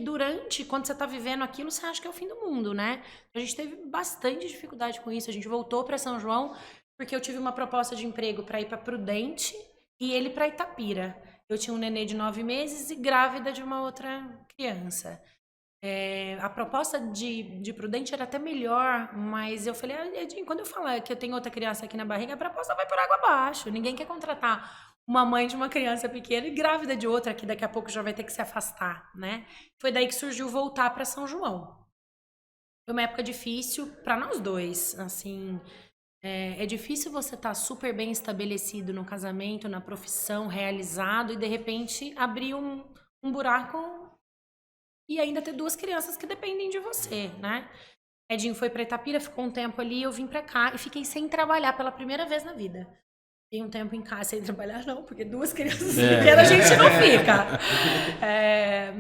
quando você tá vivendo aquilo, você acha que é o fim do mundo, né? A gente teve bastante dificuldade com isso. A gente voltou pra São João porque eu tive uma proposta de emprego pra ir pra Prudente e ele pra Itapira. Eu tinha um nenê de 9 meses e grávida de uma outra criança. A proposta de Prudente era até melhor, mas eu falei, Edinho, quando eu falar que eu tenho outra criança aqui na barriga, a proposta vai por água abaixo. Ninguém quer contratar uma mãe de uma criança pequena e grávida de outra, que daqui a pouco já vai ter que se afastar, né? Foi daí que surgiu voltar para São João. Foi uma época difícil para nós dois, assim. É difícil você estar super bem estabelecido no casamento, na profissão, realizado, e de repente abrir um buraco e ainda ter 2 crianças que dependem de você, né? Edinho foi para Itapira, ficou um tempo ali, eu vim para cá e fiquei sem trabalhar pela primeira vez na vida. Fiquei um tempo em casa sem trabalhar, não, porque 2 crianças pequenas a gente não fica.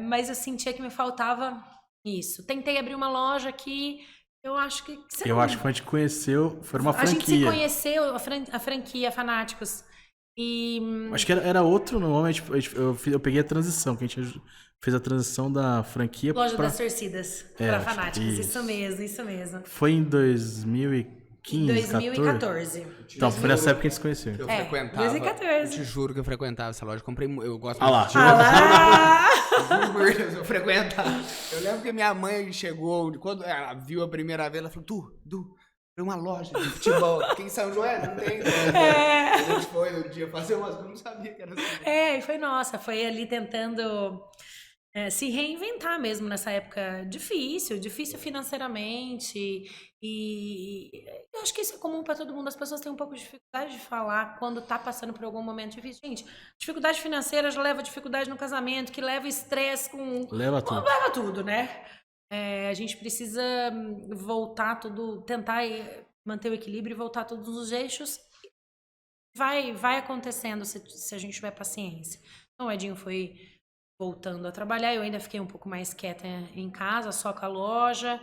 Mas eu sentia que me faltava isso. Tentei abrir uma loja aqui, eu acho que... Eu acho que quando a gente conheceu, foi uma franquia. A gente se conheceu, a franquia Fanáticos. E... Acho que era outro nome, eu peguei a transição, que a gente fez a transição da franquia Loja das Torcidas, para Fanáticos, isso mesmo. Foi em 2015, 2014. Então, foi nessa época que a gente se conheceu. Eu frequentava. 2014. Eu te juro que eu frequentava essa loja. Eu gosto lá. muito de juro por Deus, eu frequentava. Eu lembro que minha mãe chegou, quando ela viu a primeira vez, ela falou, Du, tem uma loja de futebol aqui em São João, não tem? A gente foi no dia fazer umas coisas, não sabia que era assim. Foi ali tentando se reinventar mesmo nessa época difícil financeiramente, e eu acho que isso é comum para todo mundo. As pessoas têm um pouco de dificuldade de falar quando tá passando por algum momento difícil. Gente, dificuldade financeira já leva dificuldade no casamento, que leva estresse Leva tudo. Leva tudo, né? A gente precisa voltar tudo, tentar manter o equilíbrio e voltar todos os eixos. Vai acontecendo se a gente tiver paciência. Então o Edinho foi voltando a trabalhar, eu ainda fiquei um pouco mais quieta em casa, só com a loja.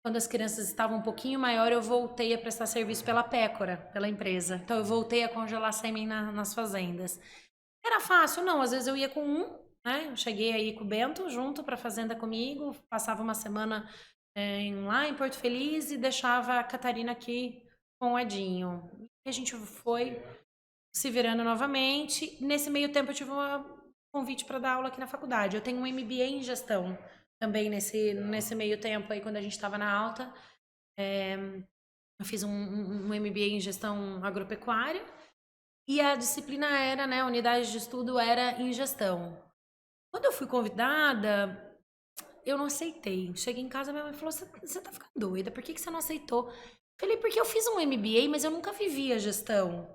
Quando as crianças estavam um pouquinho maior, eu voltei a prestar serviço pela Pécora, pela empresa. Então eu voltei a congelar sêmen nas fazendas. Era fácil? Não, às vezes eu ia com né? Eu cheguei aí com o Bento junto para a fazenda comigo, passava uma semana lá em Porto Feliz e deixava a Catarina aqui com o Edinho. E a gente foi se virando novamente. Nesse meio tempo eu tive um convite para dar aula aqui na faculdade. Eu tenho um MBA em gestão também nesse meio tempo aí, quando a gente estava na alta. Eu fiz um MBA em gestão agropecuária e a disciplina era, né, a unidade de estudo era em gestão. Quando eu fui convidada, eu não aceitei. Cheguei em casa, minha mãe falou, você tá ficando doida, por que você não aceitou? Falei, porque eu fiz um MBA, mas eu nunca vivi a gestão.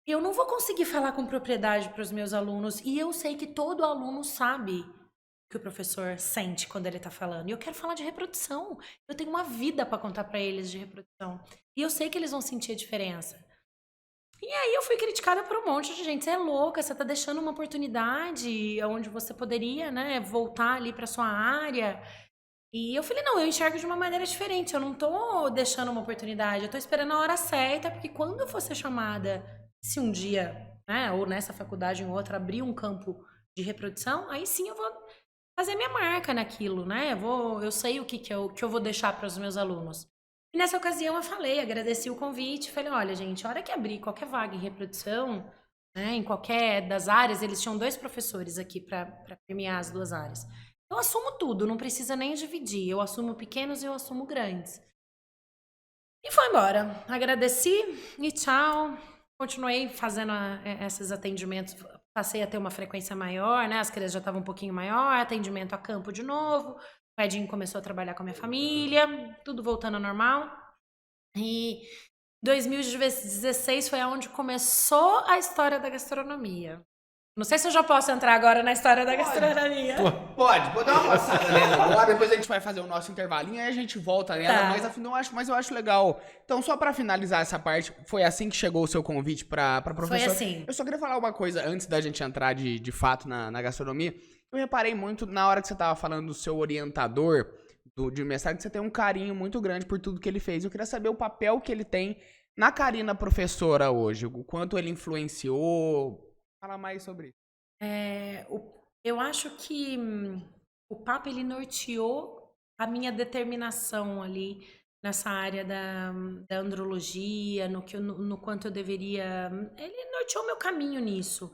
Eu não vou conseguir falar com propriedade para os meus alunos, e eu sei que todo aluno sabe o que o professor sente quando ele tá falando. E eu quero falar de reprodução. Eu tenho uma vida para contar para eles de reprodução. E eu sei que eles vão sentir a diferença. E aí eu fui criticada por um monte de gente. Você é louca, você tá deixando uma oportunidade onde você poderia, né, voltar ali para sua área. E eu falei, não, eu enxergo de uma maneira diferente. Eu não tô deixando uma oportunidade, eu tô esperando a hora certa, porque quando eu for ser chamada, se um dia, né, ou nessa faculdade ou em outra, abrir um campo de reprodução, aí sim eu vou fazer minha marca naquilo, né? Eu sei o que eu vou deixar para os meus alunos. E nessa ocasião eu falei, agradeci o convite, falei, olha, gente, a hora que abrir qualquer vaga em reprodução, né? Em qualquer das áreas, eles tinham 2 professores aqui para premiar as 2 áreas. Eu assumo tudo, não precisa nem dividir. Eu assumo pequenos e eu assumo grandes. E foi embora. Agradeci e tchau. Continuei fazendo esses atendimentos. Passei a ter uma frequência maior, né? As crianças já estavam um pouquinho maior. Atendimento a campo de novo. O Edinho começou a trabalhar com a minha família. Tudo voltando ao normal. E 2016 foi onde começou a história da gastronomia. Não sei se eu já posso entrar agora na história da gastronomia. Pode dar uma passada nela agora, depois a gente vai fazer o nosso intervalinho, aí a gente volta nela, Tá. mas afinal eu acho legal. Então, só pra finalizar essa parte, foi assim que chegou o seu convite pra professora? Foi assim. Eu só queria falar uma coisa antes da gente entrar de fato na gastronomia. Eu reparei muito na hora que você tava falando do seu orientador de mestrado, que você tem um carinho muito grande por tudo que ele fez. Eu queria saber o papel que ele tem na Karina professora hoje, o quanto ele influenciou. Fala mais sobre isso. Eu acho que o Papa, ele norteou a minha determinação ali nessa área da andrologia, no quanto eu deveria... Ele norteou meu caminho nisso.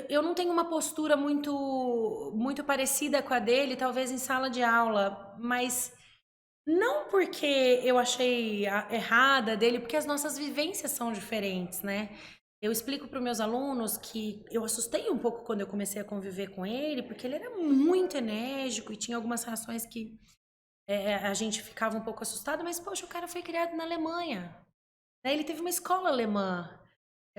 Eu não tenho uma postura muito parecida com a dele, talvez em sala de aula, mas não porque eu achei errada dele, porque as nossas vivências são diferentes, né? Eu explico para os meus alunos que eu assustei um pouco quando eu comecei a conviver com ele, porque ele era muito enérgico e tinha algumas reações que a gente ficava um pouco assustado, mas, poxa, o cara foi criado na Alemanha. Né? Ele teve uma escola alemã.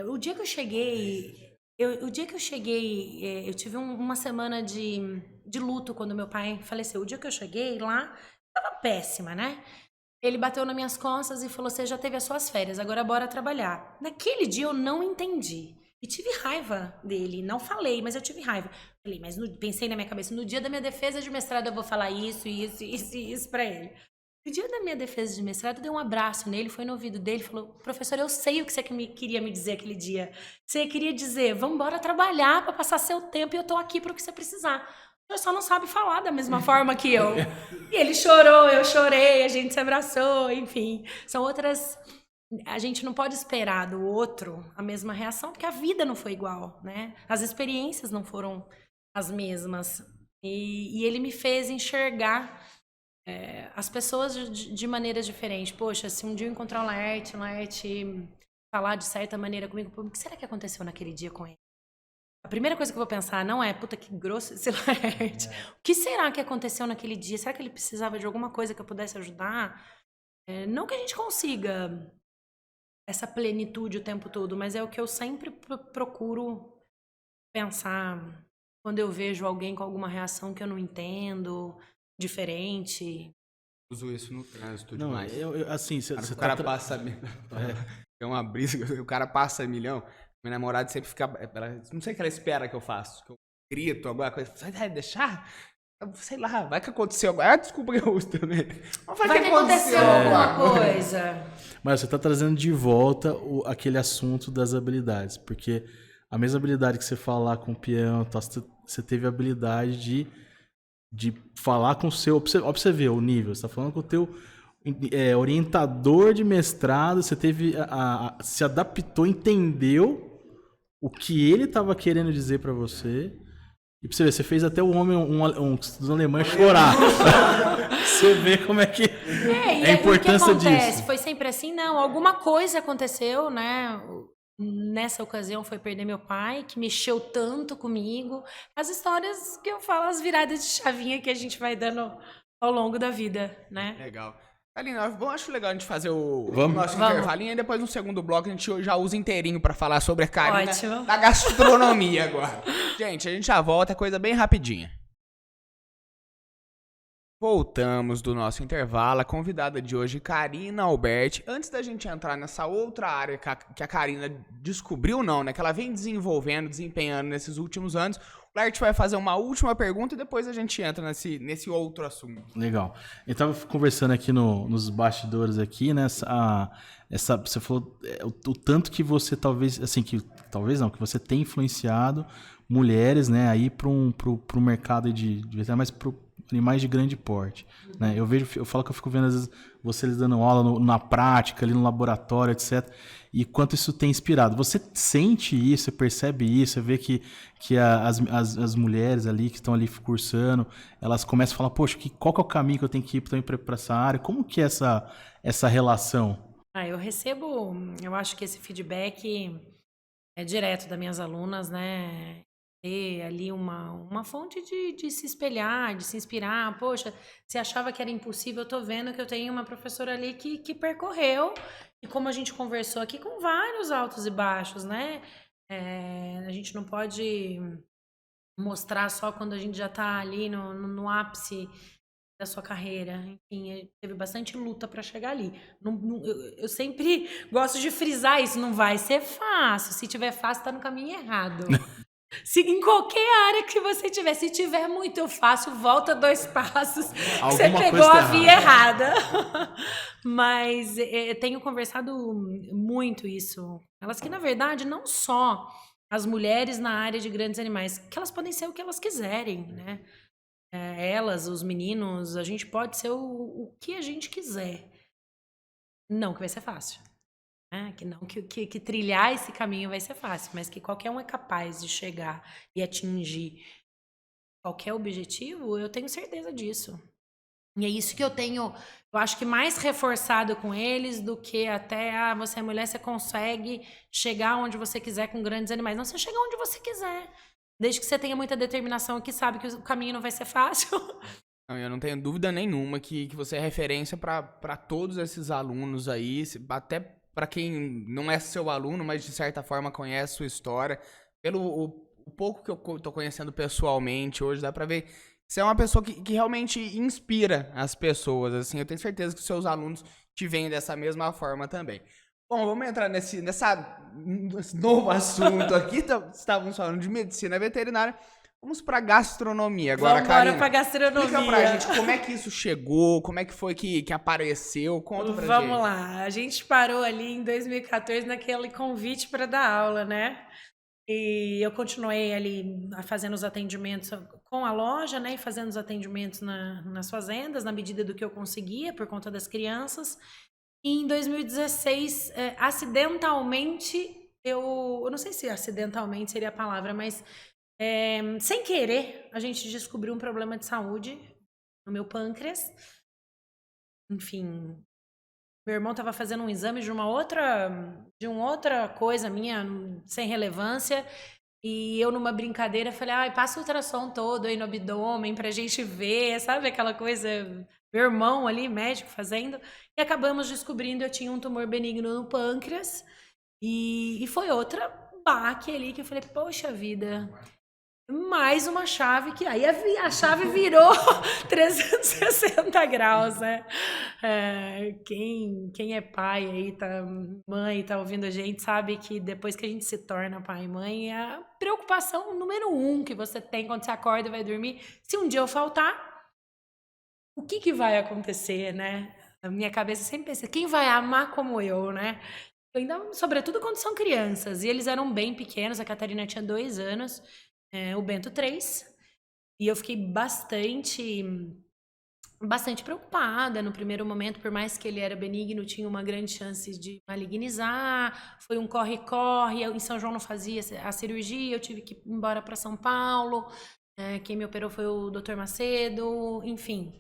O dia que eu cheguei, eu tive uma semana de luto quando meu pai faleceu. O dia que eu cheguei lá, estava péssima, né? Ele bateu nas minhas costas e falou, você já teve as suas férias, agora bora trabalhar. Naquele dia eu não entendi. E tive raiva dele. Não falei, mas eu tive raiva. Falei, mas pensei na minha cabeça, no dia da minha defesa de mestrado eu vou falar isso pra ele. No dia da minha defesa de mestrado, eu dei um abraço nele, foi no ouvido dele, falou, professor, eu sei o que você queria me dizer aquele dia. Você queria dizer, vamos embora trabalhar para passar seu tempo e eu tô aqui para o que você precisar. Você só não sabe falar da mesma forma que eu. E ele chorou, eu chorei, a gente se abraçou, enfim. São outras... A gente não pode esperar do outro a mesma reação, porque a vida não foi igual, né? As experiências não foram as mesmas. E ele me fez enxergar as pessoas de maneira diferente. Poxa, se um dia eu encontrar o Laerte falar de certa maneira comigo, o que será que aconteceu naquele dia com ele? A primeira coisa que eu vou pensar não é, puta, que grosso esse Laerte. O que será que aconteceu naquele dia? Será que ele precisava de alguma coisa que eu pudesse ajudar? Não que a gente consiga essa plenitude o tempo todo, mas é o que eu sempre procuro pensar quando eu vejo alguém com alguma reação que eu não entendo, diferente. Uso isso no trânsito Não, demais. assim, O cara passa... É uma brisa, o cara passa milhão... Minha namorada sempre fica... não sei o que ela espera que eu faça. Que eu grito, alguma coisa. Você vai deixar? Sei lá, vai que aconteceu agora. Desculpa que eu uso também. Vai que aconteceu alguma coisa. Mas você está trazendo de volta aquele assunto das habilidades. Porque a mesma habilidade que você falar com o peão, você teve a habilidade de falar com o seu... Ó, pra você ver o nível. Você está falando com o teu... orientador de mestrado, você teve se adaptou, entendeu o que ele estava querendo dizer para você. E pra você ver, você fez até o homem, um alemão chorar. Você vê como é que a importância disso. Foi sempre assim? Não, alguma coisa aconteceu, né? Nessa ocasião foi perder meu pai, que mexeu tanto comigo. As histórias que eu falo, as viradas de chavinha que a gente vai dando ao longo da vida, né? Legal. Karina, acho legal a gente fazer o nosso intervalinho e depois no segundo bloco a gente já usa inteirinho pra falar sobre a Karina da gastronomia agora. Gente, a gente já volta, é coisa bem rapidinha. Voltamos do nosso intervalo. A convidada de hoje, Karina Alberti. Antes da gente entrar nessa outra área que a Karina descobriu, não, né? Que ela vem desenvolvendo, desempenhando nesses últimos anos. O Laerte vai fazer uma última pergunta e depois a gente entra nesse outro assunto. Legal. Eu tava conversando aqui nos bastidores aqui, né? Você falou o tanto que você talvez você tem influenciado mulheres, né? Aí pro mercado de mas animais de grande porte, né? Eu falo que eu fico vendo às vezes vocês dando aula na prática, ali no laboratório, etc. E quanto isso tem inspirado. Você sente isso, você percebe isso, você vê que as mulheres ali que estão ali cursando, elas começam a falar, poxa, qual que é o caminho que eu tenho que ir para essa área? Como que é essa relação? Eu recebo, eu acho que esse feedback é direto das minhas alunas, né? Ter ali uma fonte de se espelhar, de se inspirar. Poxa, você achava que era impossível, eu tô vendo que eu tenho uma professora ali que percorreu, e como a gente conversou aqui, com vários altos e baixos, né? A gente não pode mostrar só quando a gente já tá ali no ápice da sua carreira. Enfim, teve bastante luta para chegar ali. Eu sempre gosto de frisar isso, não vai ser fácil. Se tiver fácil, tá no caminho errado. Se em qualquer área que você tiver, se tiver muito fácil, volta 2 passos. Você pegou a via errada. Mas eu tenho conversado muito isso. Elas que, na verdade, não só as mulheres na área de grandes animais, que elas podem ser o que elas quiserem, né? Elas, os meninos, a gente pode ser o que a gente quiser. Não que vai ser fácil. Que não que trilhar esse caminho vai ser fácil, mas que qualquer um é capaz de chegar e atingir qualquer objetivo, eu tenho certeza disso. E é isso que eu tenho, eu acho que mais reforçado com eles do que até, você é mulher, você consegue chegar onde você quiser com grandes animais. Não, você chega onde você quiser. Desde que você tenha muita determinação e que sabe que o caminho não vai ser fácil. Não, eu não tenho dúvida nenhuma que você é referência para todos esses alunos aí, até para quem não é seu aluno, mas de certa forma conhece sua história. Pelo o pouco que eu tô conhecendo pessoalmente hoje, dá para ver que você é uma pessoa que realmente inspira as pessoas. Assim, eu tenho certeza que os seus alunos te veem dessa mesma forma também. Bom, vamos entrar nesse novo assunto aqui. Estávamos falando de medicina veterinária. Vamos para gastronomia agora, Vamos Karina. para gastronomia. Explica pra gente como é que isso chegou, como é que foi que apareceu. Conta pra gente. Vamos lá. A gente parou ali em 2014 naquele convite para dar aula, né? E eu continuei ali fazendo os atendimentos com a loja, né? E fazendo os atendimentos nas fazendas, na medida do que eu conseguia, por conta das crianças. E em 2016, acidentalmente, eu não sei se acidentalmente seria a palavra, mas sem querer, a gente descobriu um problema de saúde no meu pâncreas. Enfim, meu irmão estava fazendo um exame de uma outra coisa minha, sem relevância. E eu, numa brincadeira, falei, passa o ultrassom todo aí no abdômen pra gente ver, sabe aquela coisa... Meu irmão ali, médico, fazendo. E acabamos descobrindo, eu tinha um tumor benigno no pâncreas. E foi outra baque ali que eu falei, poxa vida... Mais uma chave que aí a chave virou 360 graus, né? Quem é pai aí, mãe, tá ouvindo a gente, sabe que depois que a gente se torna pai e mãe, é a preocupação número 1 que você tem quando você acorda e vai dormir. Se um dia eu faltar, o que vai acontecer, né? A minha cabeça sempre pensa, quem vai amar como eu, né? Ainda, sobretudo quando são crianças. E eles eram bem pequenos, a Catarina tinha 2 anos, o Bento 3, e eu fiquei bastante preocupada no primeiro momento, por mais que ele era benigno, tinha uma grande chance de malignizar, foi um corre-corre, em São João não fazia a cirurgia, eu tive que ir embora para São Paulo, quem me operou foi o Dr. Macedo, enfim...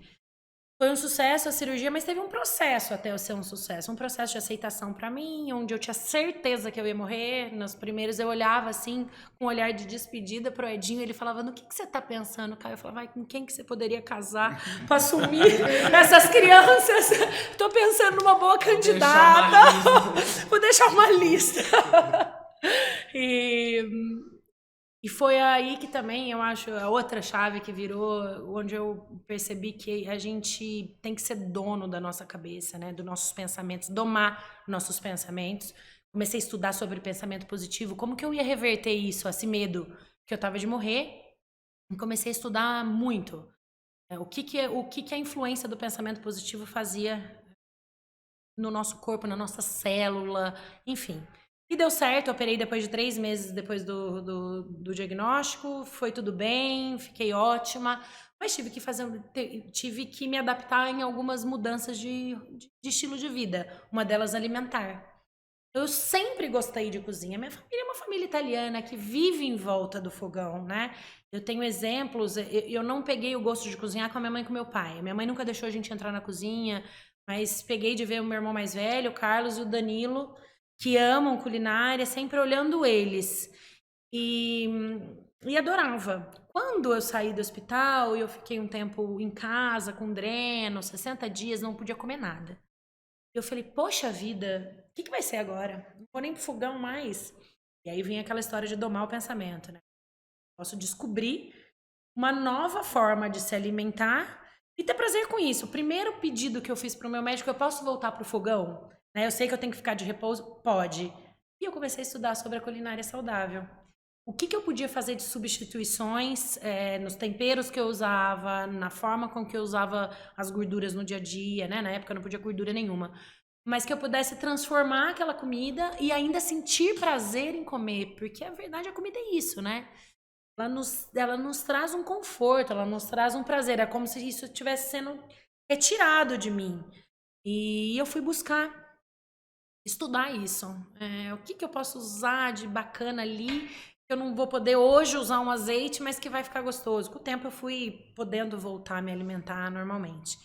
Foi um sucesso a cirurgia, mas teve um processo até eu ser um sucesso. Um processo de aceitação pra mim, onde eu tinha certeza que eu ia morrer. Nos primeiros eu olhava assim, com um olhar de despedida pro Edinho. Ele falava, no que você tá pensando, Caio? Eu falava, com quem que você poderia casar pra assumir essas crianças? Tô pensando numa boa candidata. Vou deixar uma lista. E foi aí que também, eu acho, a outra chave que virou, onde eu percebi que a gente tem que ser dono da nossa cabeça, né? Dos nossos pensamentos, domar nossos pensamentos. Comecei a estudar sobre pensamento positivo, como que eu ia reverter isso, esse medo que eu tava de morrer. E comecei a estudar muito. O que a influência do pensamento positivo fazia no nosso corpo, na nossa célula, enfim... E deu certo, operei depois de 3 meses depois do diagnóstico, foi tudo bem, fiquei ótima, mas tive que me adaptar em algumas mudanças de estilo de vida, uma delas alimentar. Eu sempre gostei de cozinha. Minha família é uma família italiana que vive em volta do fogão, né? Eu tenho exemplos. Eu não peguei o gosto de cozinhar com a minha mãe e com o meu pai. A minha mãe nunca deixou a gente entrar na cozinha, mas peguei de ver o meu irmão mais velho, o Carlos e o Danilo, que amam culinária, sempre olhando eles. E adorava. Quando eu saí do hospital e eu fiquei um tempo em casa com dreno, 60 dias, não podia comer nada. Eu falei, poxa vida, o que vai ser agora? Não vou nem pro fogão mais. E aí vem aquela história de domar o pensamento, né? Posso descobrir uma nova forma de se alimentar e ter prazer com isso. O primeiro pedido que eu fiz pro meu médico, eu posso voltar pro fogão? Né? Eu sei que eu tenho que ficar de repouso? Pode. E eu comecei a estudar sobre a culinária saudável. O que eu podia fazer de substituições nos temperos que eu usava, na forma com que eu usava as gorduras no dia a dia, né? Na época eu não podia gordura nenhuma. Mas que eu pudesse transformar aquela comida e ainda sentir prazer em comer. Porque, a verdade, a comida é isso, né? Ela nos traz um conforto, ela nos traz um prazer. É como se isso estivesse sendo retirado de mim. E eu fui buscar estudar isso. O que eu posso usar de bacana ali, que eu não vou poder hoje usar um azeite, mas que vai ficar gostoso. Com o tempo eu fui podendo voltar a me alimentar normalmente.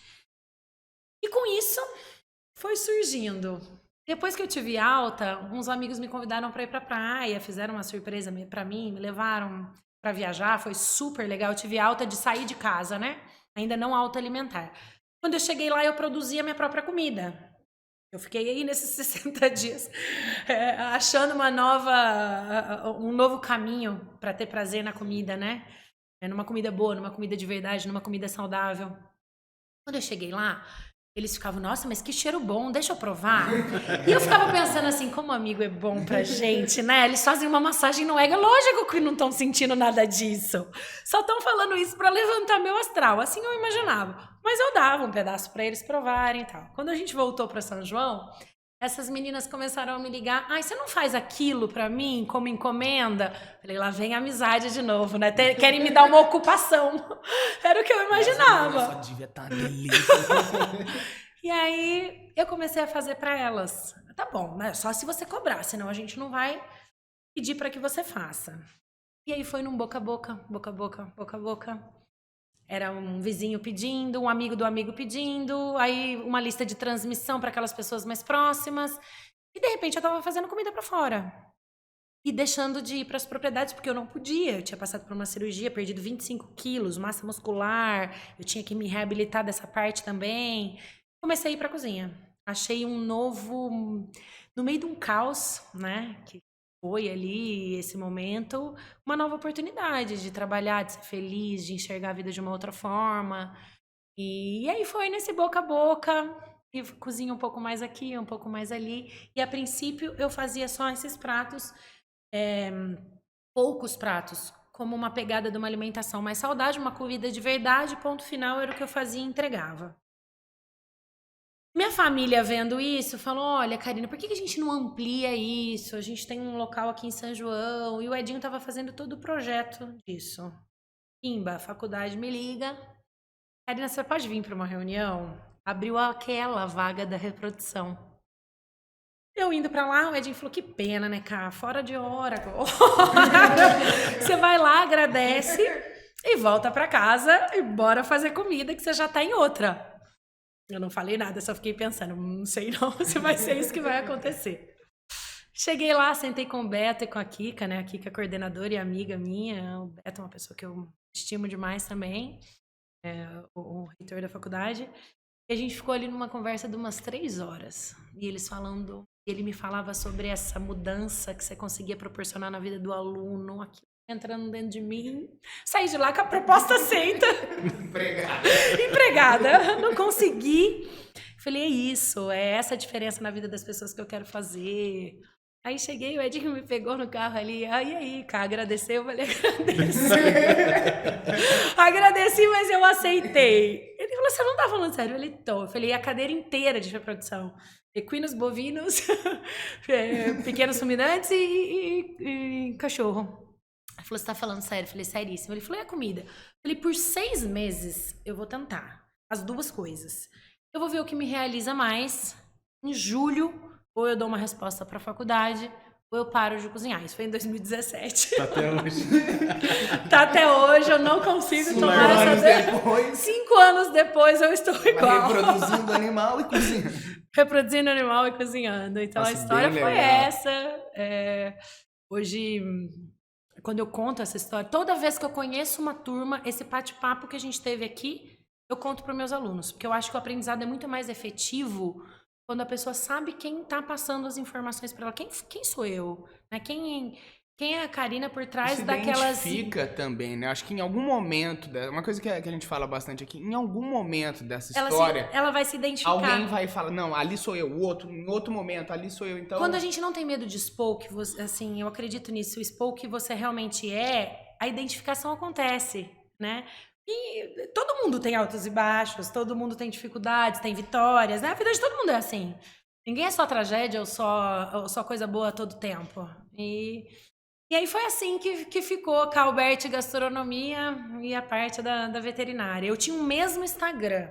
E com isso, foi surgindo. Depois que eu tive alta, uns amigos me convidaram para ir para a praia, fizeram uma surpresa para mim, me levaram para viajar, foi super legal. Eu tive alta de sair de casa, né? Ainda não alta alimentar. Quando eu cheguei lá, eu produzia minha própria comida. Eu fiquei aí nesses 60 dias achando um novo caminho para ter prazer na comida, né? Numa comida boa, numa comida de verdade, numa comida saudável. Quando eu cheguei lá, eles ficavam, nossa, mas que cheiro bom, deixa eu provar. E eu ficava pensando assim, como amigo é bom pra gente, né? Eles fazem uma massagem no ego, lógico que não estão sentindo nada disso. Só estão falando isso pra levantar meu astral, assim eu imaginava. Mas eu dava um pedaço pra eles provarem e tal. Quando a gente voltou pra São João, essas meninas começaram a me ligar, você não faz aquilo pra mim como encomenda? Falei, lá vem a amizade de novo, né? Querem me dar uma ocupação. Era o que eu imaginava. Só devia estar delícia. E aí eu comecei a fazer pra elas. Tá bom, mas só se você cobrar, senão a gente não vai pedir pra que você faça. E aí foi num boca a boca, boca a boca, boca a boca. Era um vizinho pedindo, um amigo do amigo pedindo, aí uma lista de transmissão para aquelas pessoas mais próximas. E, de repente, eu estava fazendo comida para fora. E deixando de ir para as propriedades, porque eu não podia. Eu tinha passado por uma cirurgia, perdido 25 quilos, massa muscular. Eu tinha que me reabilitar dessa parte também. Comecei a ir para a cozinha. Achei um novo... No meio de um caos, né? Que foi ali, esse momento, uma nova oportunidade de trabalhar, de ser feliz, de enxergar a vida de uma outra forma. E aí foi nesse boca a boca, e cozinha um pouco mais aqui, um pouco mais ali. E a princípio eu fazia só esses pratos, poucos pratos, como uma pegada de uma alimentação mais saudável, uma comida de verdade, ponto final, era o que eu fazia e entregava. Minha família vendo isso, falou, olha, Karina, por que a gente não amplia isso? A gente tem um local aqui em São João, e o Edinho estava fazendo todo o projeto disso. Pimba, a faculdade me liga. Karina, você pode vir para uma reunião? Abriu aquela vaga da reprodução. Eu indo para lá, o Edinho falou, que pena, né, cara? Fora de hora agora. Você vai lá, agradece e volta para casa e bora fazer comida que você já tá em outra. Eu não falei nada, só fiquei pensando, não sei não se vai ser isso que vai acontecer. Cheguei lá, sentei com o Beto e com a Kika, né? A Kika é coordenadora e amiga minha. O Beto é uma pessoa que eu estimo demais também, o reitor da faculdade. E a gente ficou ali numa conversa de umas 3 horas. E ele me falava sobre essa mudança que você conseguia proporcionar na vida do aluno, aquilo entrando dentro de mim. Saí de lá com a proposta aceita. Empregada. Não consegui. Falei, é isso, é essa a diferença na vida das pessoas que eu quero fazer. Aí cheguei, o Edinho me pegou no carro ali. E aí, cara, agradeceu? Eu falei, agradeci. Agradeci, mas eu aceitei. Ele falou, falou, você não tá falando sério? Eu falei, tô. Eu falei, a cadeira inteira de reprodução. Equinos, bovinos, pequenos ruminantes e cachorro. Ele falou, você tá falando sério? Eu falei, seríssimo. Ele falou, e a comida? Eu falei, por 6 meses eu vou tentar as duas coisas. Eu vou ver o que me realiza mais. Em julho, ou eu dou uma resposta pra faculdade, ou eu paro de cozinhar. Isso foi em 2017. Tá até hoje. Tá até hoje, eu não consigo tomar essa decisão. 5 anos depois eu estou igual. Reproduzindo animal e cozinhando. Reproduzindo animal e cozinhando. Então Nossa, a história bem foi legal. essa. Hoje, quando eu conto essa história, toda vez que eu conheço uma turma, esse bate-papo que a gente teve aqui, eu conto para meus alunos. Porque eu acho que o aprendizado é muito mais efetivo quando a pessoa sabe quem está passando as informações para ela. Quem sou eu? Né? Quem é a Karina por trás Se daquelas... identifica também, né? Acho que em algum momento, uma coisa que a gente fala bastante aqui, em algum momento dessa história, ela vai se identificar. alguém vai falar, não, ali sou eu, o outro, em outro momento, ali sou eu, então... Quando a gente não tem medo de expor, que você, assim, eu acredito nisso, expor o que você realmente é, a identificação acontece, né? E todo mundo tem altos e baixos, todo mundo tem dificuldades, tem vitórias, né? A vida de todo mundo é assim. Ninguém é só tragédia ou só coisa boa todo tempo. E aí foi assim que ficou Calbert Gastronomia e a parte da veterinária. Eu tinha o mesmo Instagram.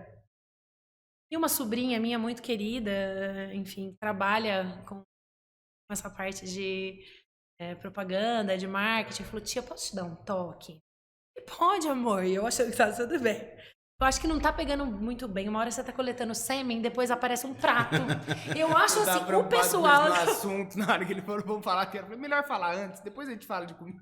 E uma sobrinha minha muito querida, enfim, trabalha com essa parte de propaganda, de marketing, falou, tia, posso te dar um toque? E pode, amor. E eu achando que tá tudo bem. Eu acho que não tá pegando muito bem. Uma hora você tá coletando sêmen, depois aparece um prato. Eu acho assim, o pessoal... no assunto, na hora que ele falou, vamos falar, que era melhor falar antes, depois a gente fala de comida.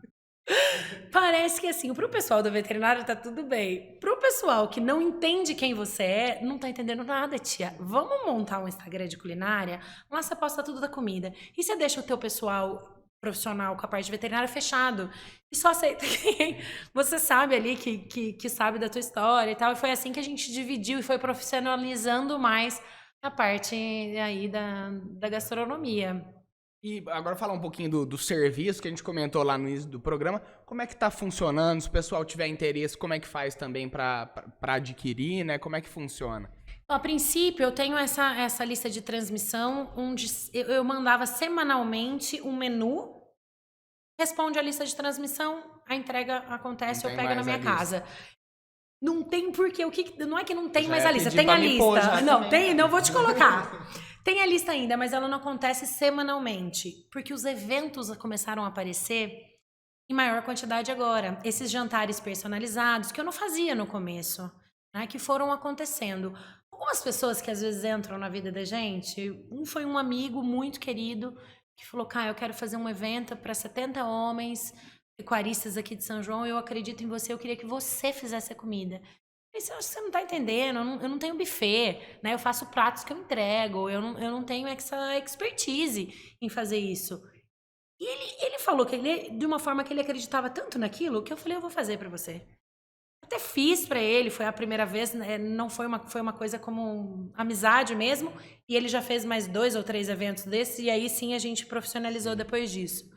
Parece que assim, pro pessoal do veterinário tá tudo bem. Pro pessoal que não entende quem você é, não tá entendendo nada, tia. Vamos montar um Instagram de culinária? Lá você posta tudo da comida. E você deixa o teu pessoal profissional com a parte de veterinária fechado. E só aceita quem você sabe ali, que sabe da tua história e tal. E foi assim que a gente dividiu e foi profissionalizando mais a parte aí da gastronomia. E agora falar um pouquinho do serviço que a gente comentou lá no início do programa. Como é que tá funcionando? Se o pessoal tiver interesse, como é que faz também para adquirir, né? Como é que funciona? A princípio, eu tenho essa lista de transmissão onde eu mandava semanalmente um menu, responde a lista de transmissão, a entrega acontece, eu pego na minha casa. Não tem porquê, não é que não tem mais a lista, tem a lista. Não, tem, não vou te colocar. Tem a lista ainda, mas ela não acontece semanalmente, porque os eventos começaram a aparecer em maior quantidade agora. Esses jantares personalizados, que eu não fazia no começo, né, que foram acontecendo. Algumas pessoas que às vezes entram na vida da gente, foi um amigo muito querido que falou, Caio, eu quero fazer um evento para 70 homens, pecuaristas aqui de São João, eu acredito em você, eu queria que você fizesse a comida. Eu acho que você não tá entendendo, eu não tenho buffet, né? Eu faço pratos que eu entrego, eu não tenho essa expertise em fazer isso. E ele falou que de uma forma que ele acreditava tanto naquilo, que eu falei, eu vou fazer para você. Até fiz para ele, foi a primeira vez, né? Não foi uma coisa como amizade mesmo, e ele já fez mais 2 ou 3 eventos desses, e aí sim a gente profissionalizou depois disso.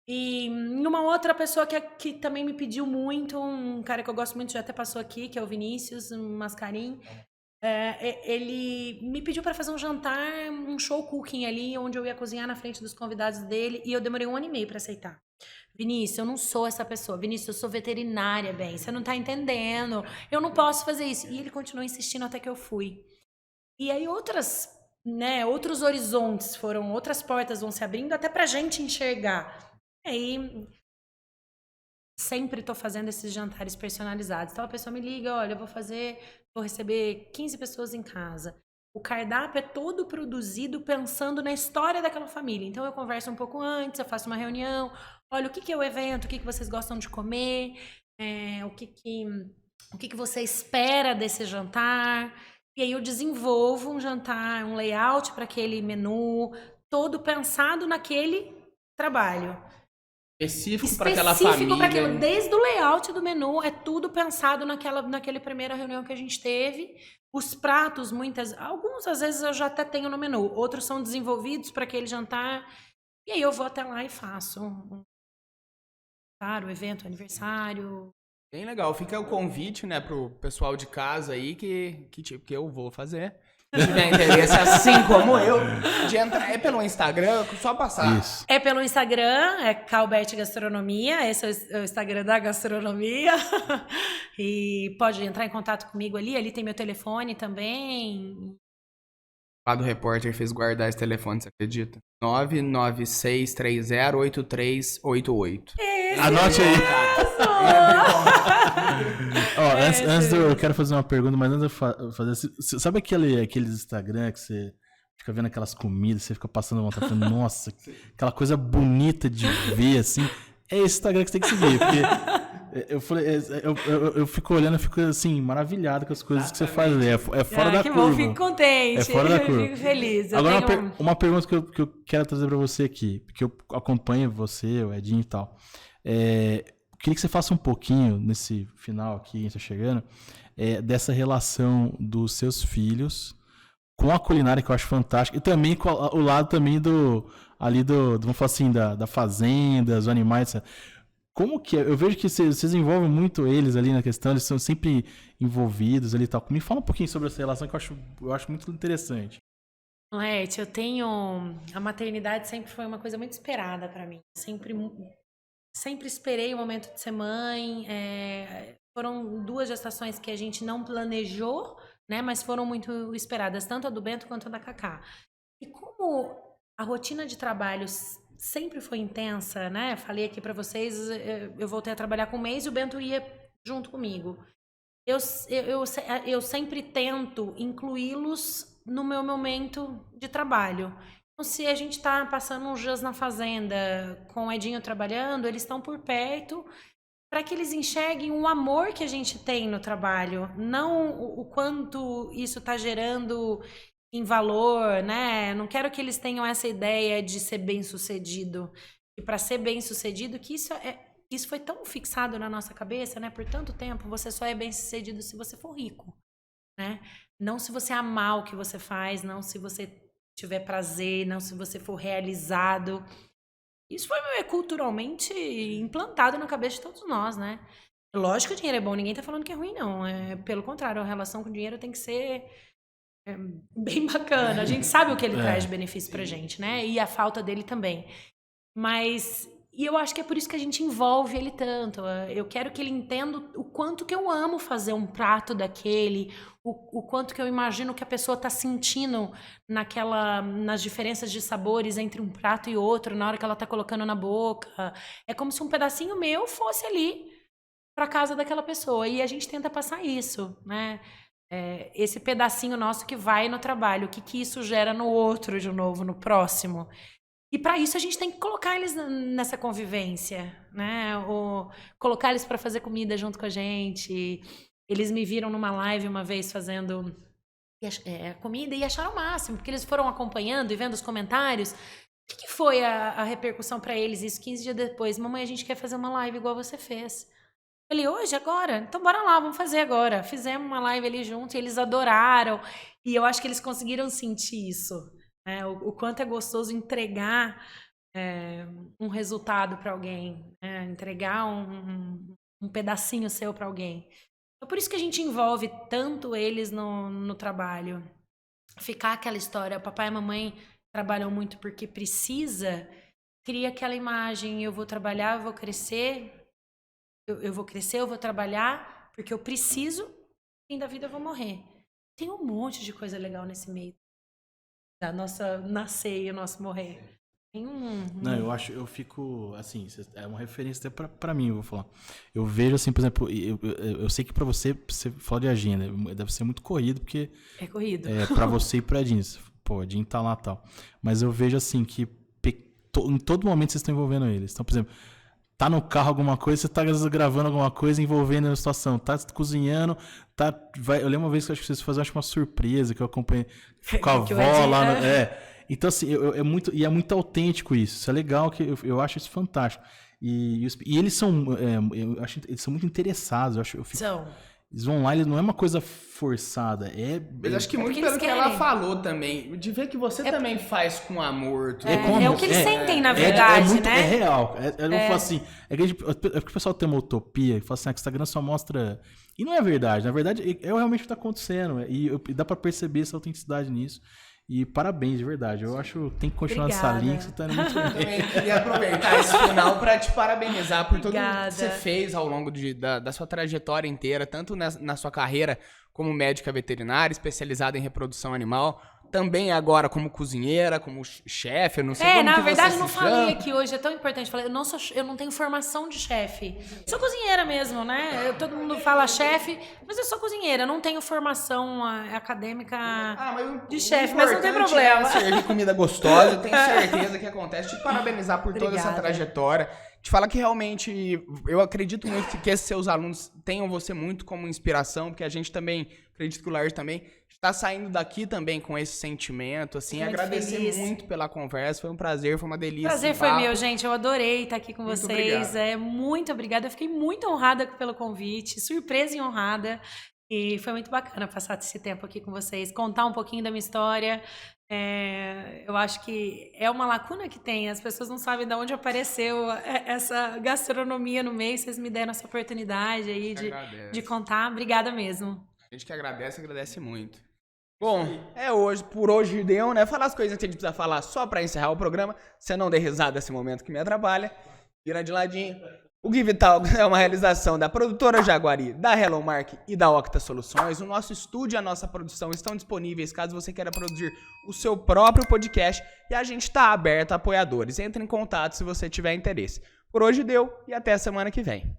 E uma outra pessoa que também me pediu muito, um cara que eu gosto muito, já até passou aqui, que é o Vinícius Mascarim, ele me pediu para fazer um jantar, um show cooking ali, onde eu ia cozinhar na frente dos convidados dele, e eu demorei 1 ano e meio para aceitar. Vinícius, eu não sou essa pessoa. Vinícius, eu sou veterinária, bem, você não tá entendendo. Eu não posso fazer isso. E ele continuou insistindo até que eu fui. E aí outros horizontes outras portas vão se abrindo até pra gente enxergar. E aí, sempre tô fazendo esses jantares personalizados. Então a pessoa me liga, olha, vou receber 15 pessoas em casa. O cardápio é todo produzido pensando na história daquela família. Então eu converso um pouco antes, eu faço uma reunião. Olha, o que é o evento? O que vocês gostam de comer? O que você espera desse jantar? E aí eu desenvolvo um jantar, um layout para aquele menu, todo pensado naquele trabalho. Específico para aquela família. Desde o layout do menu, é tudo pensado naquela primeira reunião que a gente teve. Os pratos, alguns às vezes eu já até tenho no menu, outros são desenvolvidos para aquele jantar. E aí eu vou até lá e faço o evento, aniversário, Bem legal. Fica o convite, né, pro pessoal de casa aí que eu vou fazer. Se tiver interesse, assim como eu, de entrar. É pelo Instagram, só passar. Isso. É pelo Instagram, é Calbete Gastronomia, esse é o Instagram da gastronomia. E pode entrar em contato comigo ali tem meu telefone também. Lá do repórter fez guardar esse telefone, você acredita? 996308388. Anote aí. Ó, antes eu quero fazer uma pergunta, mas antes de eu fazer. Sabe aqueles Instagram que você fica vendo aquelas comidas, você fica passando vontade, falando, nossa, aquela coisa bonita de ver, assim. É esse Instagram que você tem que seguir, porque eu falei, eu fico olhando, eu fico assim, maravilhado com as coisas que você faz ali. É fora da que curva. bom, fico contente. É fora da curva. Fico feliz. Agora, uma pergunta que eu quero trazer pra você aqui, porque eu acompanho você, o Edinho e tal. Queria que você faça um pouquinho, nesse final aqui, a gente tá chegando, dessa relação dos seus filhos com a culinária, que eu acho fantástica, e também com o lado também vamos falar assim, da fazenda, dos animais, etc. Como que é? Eu vejo que vocês envolvem muito eles ali na questão, eles são sempre envolvidos ali e tal. Me fala um pouquinho sobre essa relação que eu acho muito interessante. Leti, a maternidade sempre foi uma coisa muito esperada pra mim. Sempre esperei o momento de ser mãe. Foram 2 gestações que a gente não planejou, né? Mas foram muito esperadas, tanto a do Bento quanto a da Cacá. E como a rotina de trabalho sempre foi intensa, né? Falei aqui pra vocês, eu voltei a trabalhar com um mês e o Bento ia junto comigo. Eu sempre tento incluí-los no meu momento de trabalho. Então, se a gente está passando uns dias na fazenda com o Edinho trabalhando, eles estão por perto para que eles enxerguem o amor que a gente tem no trabalho, não o quanto isso está gerando em valor, né? Não quero que eles tenham essa ideia de ser bem-sucedido. E para ser bem-sucedido, que isso foi tão fixado na nossa cabeça, né? Por tanto tempo, você só é bem-sucedido se você for rico, né? Não se você amar o que você faz, não se você tiver prazer, não se você for realizado. Isso foi culturalmente implantado na cabeça de todos nós, né? Lógico que o dinheiro é bom, ninguém tá falando que é ruim, não. Pelo contrário, a relação com o dinheiro tem que ser bem bacana. A gente sabe o que ele traz de benefício pra gente, né? E a falta dele também. E eu acho que é por isso que a gente envolve ele tanto. Eu quero que ele entenda o quanto que eu amo fazer um prato daquele, o quanto que eu imagino que a pessoa está sentindo nas diferenças de sabores entre um prato e outro, na hora que ela está colocando na boca. É como se um pedacinho meu fosse ali para casa daquela pessoa. E a gente tenta passar isso, né? Esse pedacinho nosso que vai no trabalho, o que isso gera no outro de novo, no próximo. E para isso a gente tem que colocar eles nessa convivência, né? Ou colocar eles para fazer comida junto com a gente. Eles me viram numa live uma vez fazendo comida e acharam o máximo, porque eles foram acompanhando e vendo os comentários. O que foi a repercussão para eles? Isso 15 dias depois. Mamãe, a gente quer fazer uma live igual você fez. Eu falei, hoje, agora? Então bora lá, vamos fazer agora. Fizemos uma live ali junto e eles adoraram. E eu acho que eles conseguiram sentir isso. O quanto é gostoso entregar um resultado para alguém, entregar um pedacinho seu para alguém. É por isso que a gente envolve tanto eles no trabalho. Ficar aquela história, o papai e a mamãe trabalham muito porque precisa, cria aquela imagem, eu vou trabalhar, eu vou crescer, eu vou trabalhar porque eu preciso, no fim da vida eu vou morrer. Tem um monte de coisa legal nesse meio. Da nossa nascer e o nosso morrer. Tem Não, eu fico, assim, é uma referência até pra mim, eu vou falar. Eu vejo, assim, por exemplo, eu sei que pra você fala de agenda, deve ser muito corrido, porque... É corrido. Pra você e pro Edinho. Pô, o Edinho tá lá e tal. Mas eu vejo, assim, que em todo momento vocês estão envolvendo eles. Então, por exemplo, tá no carro alguma coisa, você tá gravando alguma coisa envolvendo a situação, tá cozinhando, eu lembro uma vez que eu acho que vocês faziam uma surpresa, que eu acompanhei com a avó lá. Então, assim, é muito autêntico isso é legal, que eu acho isso fantástico. E eles são, eu acho, eles são muito interessados, eu fico... São. Eles vão lá, ele não é uma coisa forçada. Mas acho que muito porque pelo eles que ela querem. falou também. De ver que você também faz com amor. Tudo. É o que eles sentem, na verdade, muito, né? É real. Eu falo assim, é que o pessoal tem uma utopia que fala assim, que o Instagram só mostra... E não é verdade. Na verdade, é realmente o que tá acontecendo. E dá pra perceber essa autenticidade nisso. E parabéns, de verdade. Eu acho que tem que continuar nessa linha, que você tá indo muito bem. Também queria aproveitar esse final para te parabenizar por tudo Obrigada. que você fez ao longo da sua trajetória inteira, tanto na sua carreira como médica veterinária, especializada em reprodução animal, também agora como cozinheira, como chefe, eu não sei como Na que verdade, você eu não se falei chama. aqui hoje, é tão importante. Falei, eu não tenho formação de chefe. Sou cozinheira mesmo, né? Todo mundo fala chefe, mas eu sou cozinheira. Eu não tenho formação acadêmica Mas de chefe, mas não tem importante problema. É servir comida gostosa, eu tenho certeza que acontece. Te parabenizar por toda essa Obrigada. trajetória. Te falar que realmente eu acredito muito que esses seus alunos tenham você muito como inspiração, porque a gente também, acredito que o Lars também, está saindo daqui também com esse sentimento, assim, Muito agradecer feliz. muito pela conversa, foi um prazer, foi uma delícia. O prazer esse foi papo. meu, gente. Eu adorei estar aqui com Muito vocês. obrigado. Muito obrigada. Eu fiquei muito honrada pelo convite, surpresa e honrada. E foi muito bacana passar esse tempo aqui com vocês, contar um pouquinho da minha história. Eu acho que é uma lacuna que tem. As pessoas não sabem de onde apareceu essa gastronomia no meio. Vocês me deram essa oportunidade aí de contar. Obrigada mesmo. A gente que agradece muito. Bom, por hoje deu, né? Falar as coisas que a gente precisa falar só pra encerrar o programa. Você não der risada nesse momento que me atrapalha. Vira de ladinho. O Give Talk é uma realização da produtora Jaguari, da Hello Mark e da Octa Soluções. O nosso estúdio e a nossa produção estão disponíveis caso você queira produzir o seu próprio podcast. E a gente está aberto a apoiadores. Entre em contato se você tiver interesse. Por hoje deu e até a semana que vem.